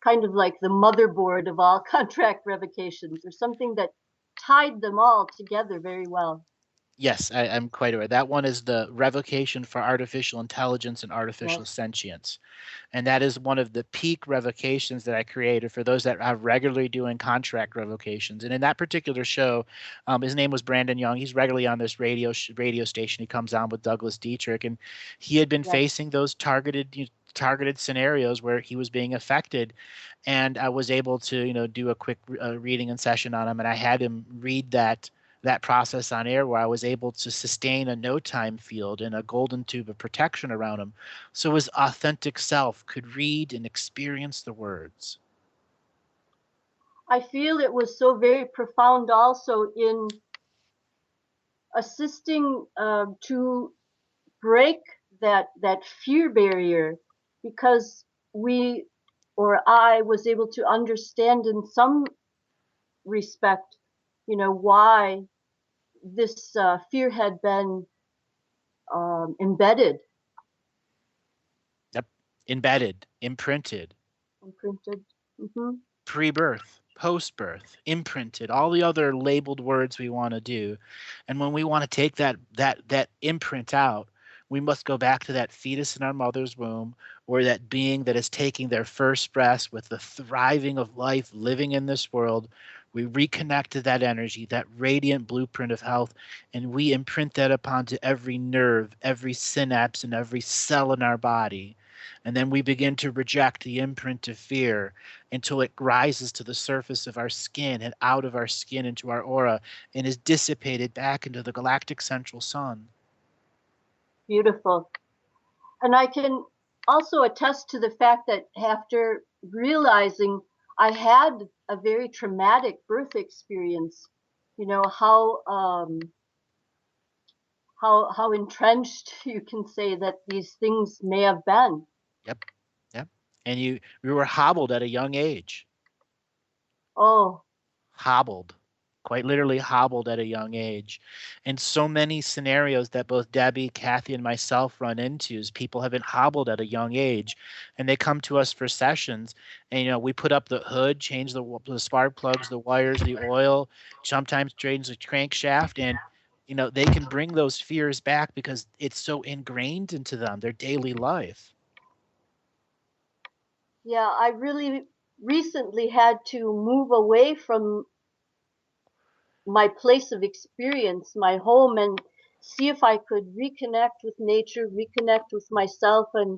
kind of like the motherboard of all contract revocations, or something that tied them all together very well. Yes, I'm quite aware. That one is the revocation for artificial intelligence and artificial Yes. sentience. And that is one of the peak revocations that I created for those that are regularly doing contract revocations. And in that particular show, his name was Brandon Young. He's regularly on this radio station. He comes on with Douglas Dietrich, and he had been Yes. facing those targeted scenarios where he was being affected. And I was able to do a quick reading and session on him, and I had him read that process on air, where I was able to sustain a no time field and a golden tube of protection around him, so his authentic self could read and experience the words. I feel it was so very profound also in assisting to break that fear barrier, because I was able to understand in some respect, why this fear had been embedded. Yep. Embedded, imprinted. Mm-hmm. Pre-birth, post-birth, imprinted, all the other labeled words we want to do. And when we want to take that imprint out, we must go back to that fetus in our mother's womb, or that being that is taking their first breaths with the thriving of life living in this world. We reconnect to that energy, that radiant blueprint of health, and we imprint that upon to every nerve, every synapse, and every cell in our body. And then we begin to reject the imprint of fear until it rises to the surface of our skin and out of our skin into our aura and is dissipated back into the galactic central sun. Beautiful. And I can also attest to the fact that after realizing I had a very traumatic birth experience, how entrenched you can say that these things may have been. Yep. And you were hobbled at a young age. Oh. Hobbled. Quite literally hobbled at a young age. And so many scenarios that both Debbie, Kathy, and myself run into is people have been hobbled at a young age, and they come to us for sessions, and we put up the hood, change the spark plugs, the wires, the oil, sometimes change the crankshaft, and they can bring those fears back because it's so ingrained into them, their daily life. Yeah, I really recently had to move away from my place of experience, my home, and see if I could reconnect with nature, reconnect with myself. And,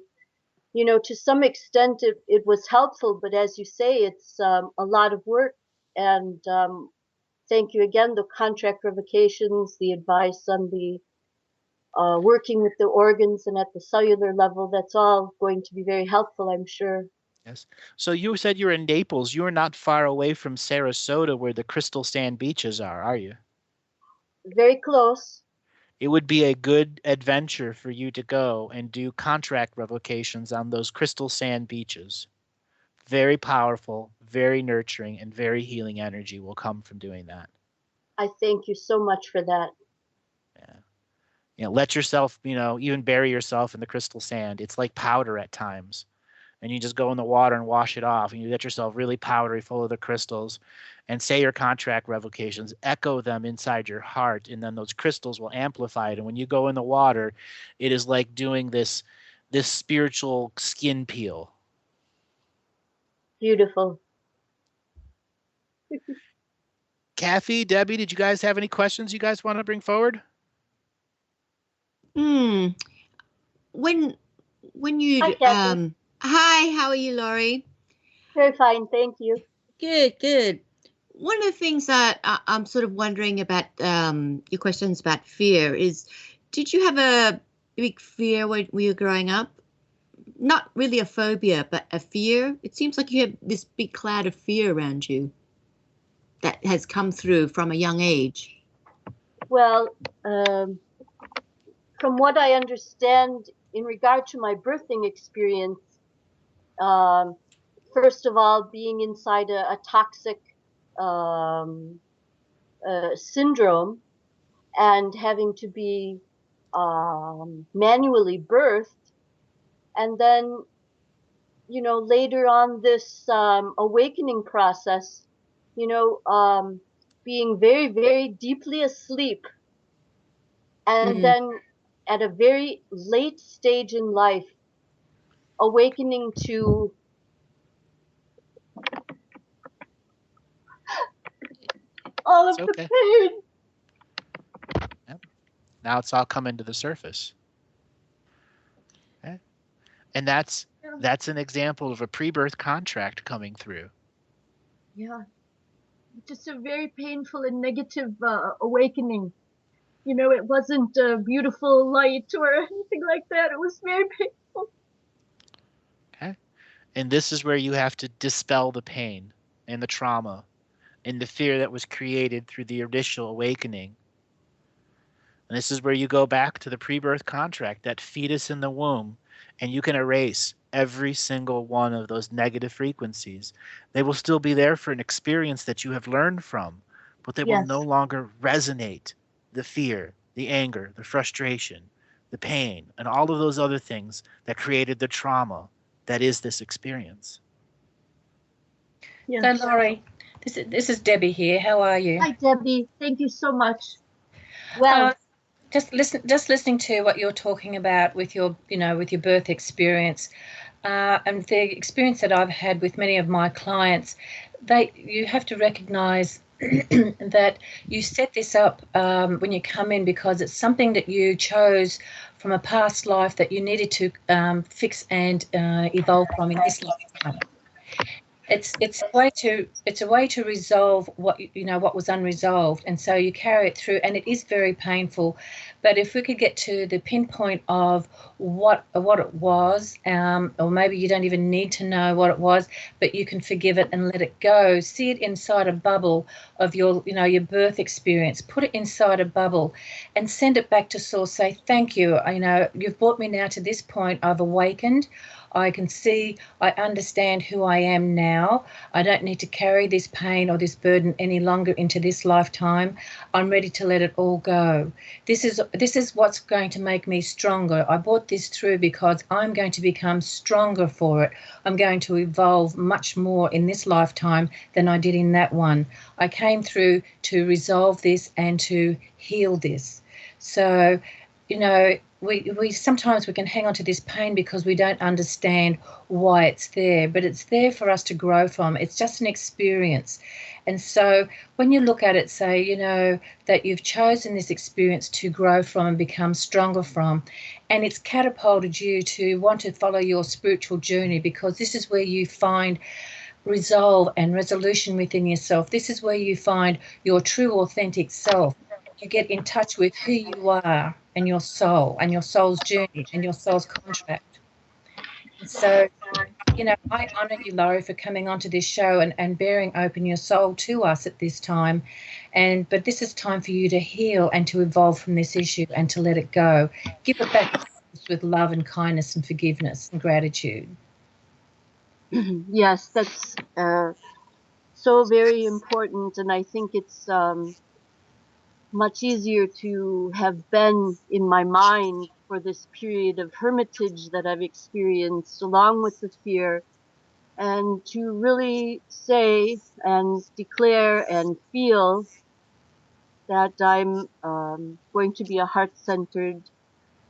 to some extent it was helpful, but as you say, it's a lot of work. And thank you again, the contract revocations, the advice on the working with the organs and at the cellular level, that's all going to be very helpful, I'm sure. Yes. So you said you're in Naples. You're not far away from Sarasota, where the crystal sand beaches are you? Very close. It would be a good adventure for you to go and do contract revocations on those crystal sand beaches. Very powerful, very nurturing, and very healing energy will come from doing that. I thank you so much for that. Yeah. Let yourself, even bury yourself in the crystal sand. It's like powder at times. And you just go in the water and wash it off, and you get yourself really powdery, full of the crystals, and say your contract revocations, echo them inside your heart, and then those crystals will amplify it. And when you go in the water, it is like doing this spiritual skin peel. Beautiful. Kathy, Debbie, did you guys have any questions you guys want to bring forward? When you Hi, Kathy. Hi, how are you, Laurie? Very fine, thank you. Good, good. One of the things that I'm sort of wondering about your questions about fear is, did you have a big fear when you were growing up? Not really a phobia, but a fear. It seems like you have this big cloud of fear around you that has come through from a young age. Well, from what I understand in regard to my birthing experience, first of all, being inside a toxic syndrome and having to be manually birthed, and then, you know, later on this awakening process, you know, being very, very deeply asleep, and then at a very late stage in life, awakening to all of It's the okay. pain. Now it's all coming to the surface. Okay? And that's an example of a pre-birth contract coming through. Yeah, just a very painful and negative awakening. You know, it wasn't a beautiful light or anything like that. It was very painful. Okay? And this is where you have to dispel the pain and the trauma and the fear that was created through the initial awakening. And this is where you go back to the pre-birth contract, that fetus in the womb, and you can erase every single one of those negative frequencies. They will still be there for an experience that you have learned from, but they will no longer resonate. The fear, the anger, the frustration, the pain, and all of those other things that created the trauma that is this experience. So, Laurie, this is Debbie here. How are you? Hi, Debbie. Thank you so much. Well, just listening to what you're talking about with your, you know, with your birth experience, and the experience that I've had with many of my clients, you have to recognise that you set this up when you come in because it's something that you chose from a past life that you needed to fix and evolve from in this lifetime. It's a way to resolve what what was unresolved, and so you carry it through, and it is very painful. But if we could get to the pinpoint of what it was, or maybe you don't even need to know what it was, but you can forgive it and let it go. See it inside a bubble of your your birth experience. Put it inside a bubble, and send it back to source. Say thank you. You've brought me now to this point. I've awakened. I can see, I understand who I am now. I don't need to carry this pain or this burden any longer into this lifetime. I'm ready to let it all go. This is what's going to make me stronger. I brought this through because I'm going to become stronger for it. I'm going to evolve much more in this lifetime than I did in that one. I came through to resolve this and to heal this. So, we sometimes we can hang on to this pain because we don't understand why it's there, but it's there for us to grow from. It's just an experience. And so when you look at it, say, that you've chosen this experience to grow from and become stronger from, and it's catapulted you to want to follow your spiritual journey, because this is where you find resolve and resolution within yourself. This is where you find your true authentic self. You get in touch with who you are and your soul's journey and your soul's contract. And so, I honour you, Laurie, for coming onto this show and bearing open your soul to us at this time. But this is time for you to heal and to evolve from this issue and to let it go. Give it back with love and kindness and forgiveness and gratitude. Yes, that's so very important, and I think it's much easier to have been in my mind for this period of hermitage that I've experienced, along with the fear, and to really say and declare and feel that I'm going to be a heart-centered,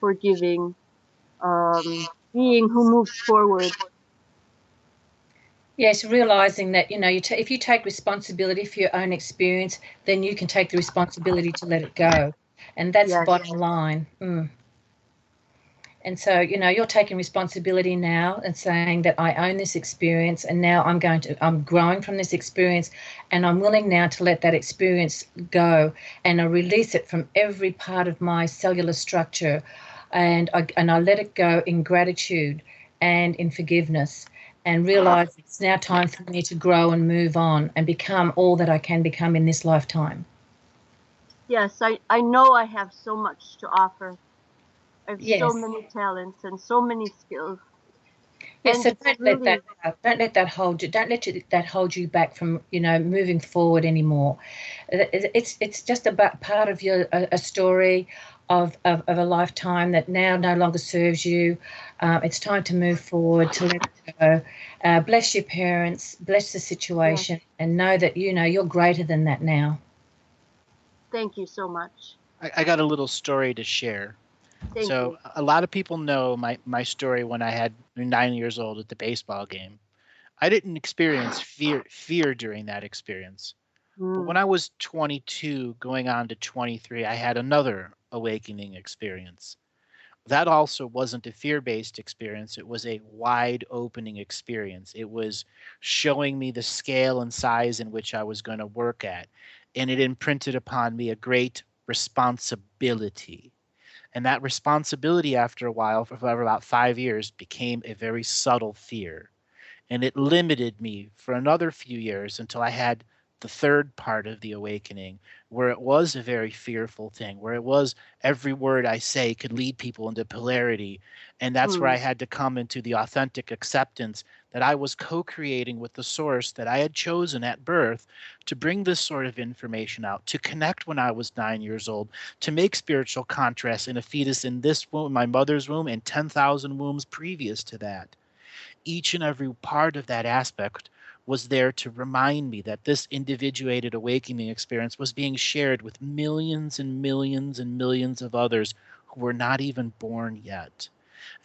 forgiving being who moves forward. Yes, realising that, if you take responsibility for your own experience, then you can take the responsibility to let it go. And that's the bottom line. And so, you're taking responsibility now and saying that I own this experience, and now I'm growing from this experience, and I'm willing now to let that experience go, and I release it from every part of my cellular structure, and I let it go in gratitude and in forgiveness, and realize it's now time for me to grow and move on and become all that I can become in this lifetime. Yes, I know I have so much to offer. I have Yes. so many talents and so many skills. Yes, And so it's don't really, let that hold you. Don't let that hold you back from moving forward anymore. It's just about part of a story of a lifetime that now no longer serves you. It's time to move forward, to let it go. Bless your parents, bless the situation, and know that you're greater than that now. thank you so much. I got a little story to share. Thank So you. a lot of people know my story when I had 9 years old at the baseball game. I didn't experience fear during that experience. But when Mm, I was 22 going on to 23, I had another awakening experience. That also wasn't a fear-based experience. It was a wide opening experience. It was showing me the scale and size in which I was going to work at. And it imprinted upon me a great responsibility. And that responsibility, after a while, for about 5 years, became a very subtle fear. And it limited me for another few years until I had the third part of the awakening, where it was a very fearful thing, where it was every word I say could lead people into polarity. And that's where I mm, had to come into the authentic acceptance that I was co creating with the source that I had chosen at birth to bring this sort of information out, to connect when I was 9 years old, to make spiritual contrasts in a fetus in this womb, my mother's womb, and 10,000 wombs previous to that. Each and every part of that aspect was there to remind me that this individuated awakening experience was being shared with millions and millions and millions of others who were not even born yet.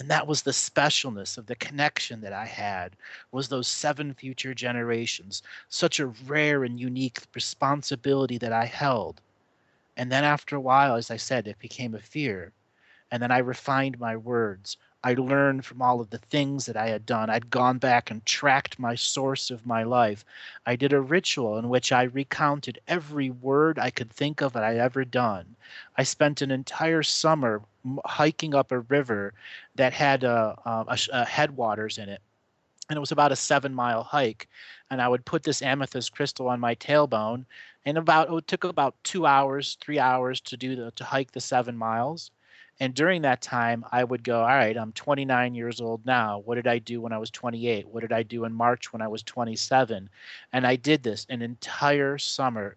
And that was the specialness of the connection that I had, was those 7 future generations, such a rare and unique responsibility that I held. And then after a while, as I said, it became a fear. And then I refined my words. I learned from all of the things that I had done. I'd gone back and tracked my source of my life. I did a ritual in which I recounted every word I could think of that I'd ever done. I spent an entire summer hiking up a river that had headwaters in it. And it was about a 7 mile hike. And I would put this amethyst crystal on my tailbone. And it took about 2 hours, 3 hours to hike the 7 miles. And during that time, I would go, all right, I'm 29 years old now. What did I do when I was 28? What did I do in March when I was 27? And I did this an entire summer,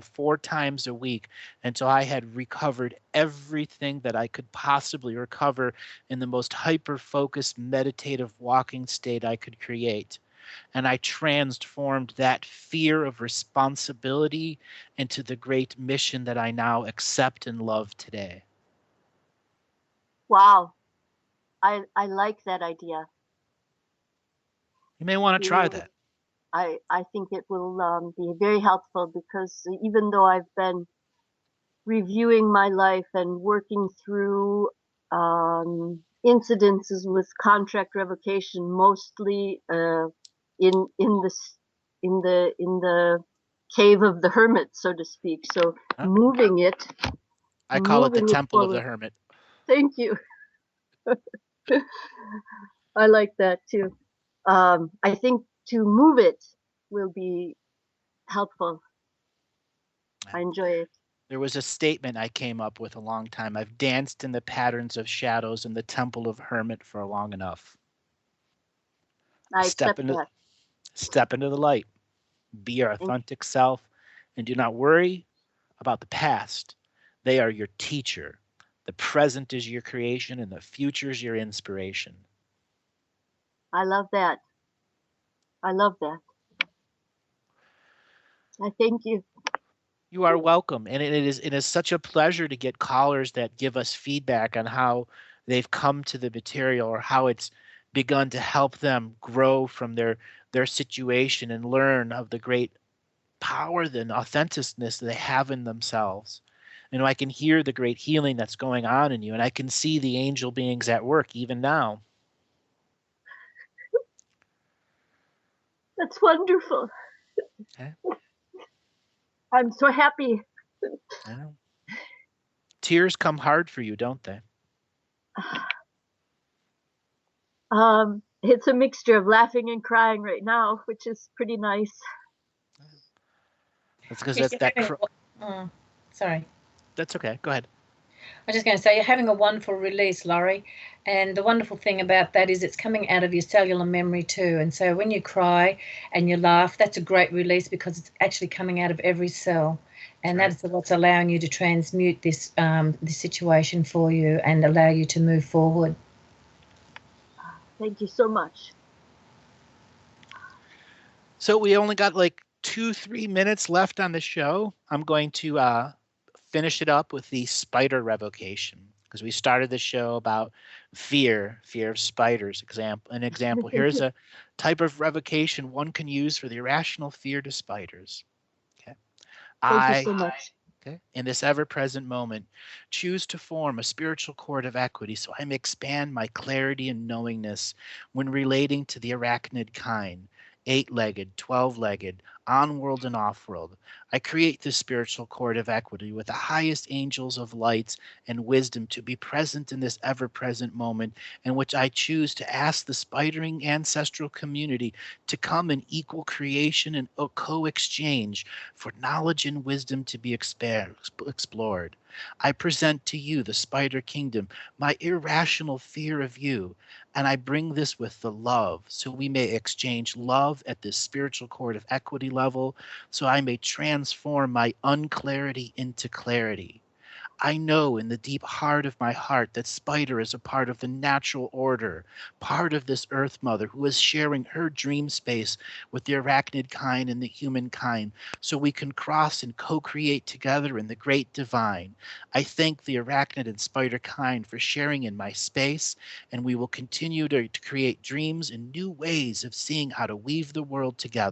4 times a week, until I had recovered everything that I could possibly recover in the most hyper-focused meditative walking state I could create. And I transformed that fear of responsibility into the great mission that I now accept and love today. wow. I like that idea. You may want to try Really, that. I think it will be very helpful because even though I've been reviewing my life and working through incidences with contract revocation, mostly in this in the cave of the hermit, so to speak. So Huh? moving it, I call it the moving it Temple of the forward. Hermit. Thank you. I like that too. I think to move it will be helpful. I enjoy it. There was a statement I came up with a long time. I've danced in the patterns of shadows in the Temple of Hermit for long enough. I Step accept into that. step into the light. Be your Thank authentic self and do not worry about the past. They are your teacher. The present is your creation and the future is your inspiration. I love that. I love that. I thank you. You are welcome. And it is such a pleasure to get callers that give us feedback on how they've come to the material or how it's begun to help them grow from their situation and learn of the great power and authenticness that they have in themselves. And I can hear the great healing that's going on in you, and I can see the angel beings at work even now. That's wonderful. Okay. I'm so happy. Yeah. Tears come hard for you, don't they? It's a mixture of laughing and crying right now, which is pretty nice. That's because Yes, that's that. Sorry. That's okay. Go ahead. I'm just going to say you're having a wonderful release, Laurie. And the wonderful thing about that is it's coming out of your cellular memory too. And so when you cry and you laugh, that's a great release because it's actually coming out of every cell. And that's what's allowing you to transmute this situation for you and allow you to move forward. Thank you so much. So we only got like 2-3 minutes left on the show. I'm going to finish it up with the spider revocation, because we started the show about fear of spiders. An example. Here's a type of revocation one can use for the irrational fear to spiders. Okay. Thank you so much. Okay. In this ever-present moment, choose to form a spiritual cord of equity so I may expand my clarity and knowingness when relating to the arachnid kind, 8-legged, 12-legged, on-world and off-world. I create this spiritual cord of equity with the highest angels of lights and wisdom to be present in this ever-present moment, in which I choose to ask the spidering ancestral community to come in equal creation and co-exchange for knowledge and wisdom to be explored. I present to you, the spider kingdom, my irrational fear of you, and I bring this with the love, so we may exchange love at this spiritual cord of equity level, so I may transform my unclarity into clarity. I know in the deep heart of my heart that Spider is a part of the natural order, part of this Earth Mother who is sharing her dream space with the arachnid kind and the human kind, so we can cross and co-create together in the great divine. I thank the arachnid and spider kind for sharing in my space, and we will continue to create dreams and new ways of seeing how to weave the world together.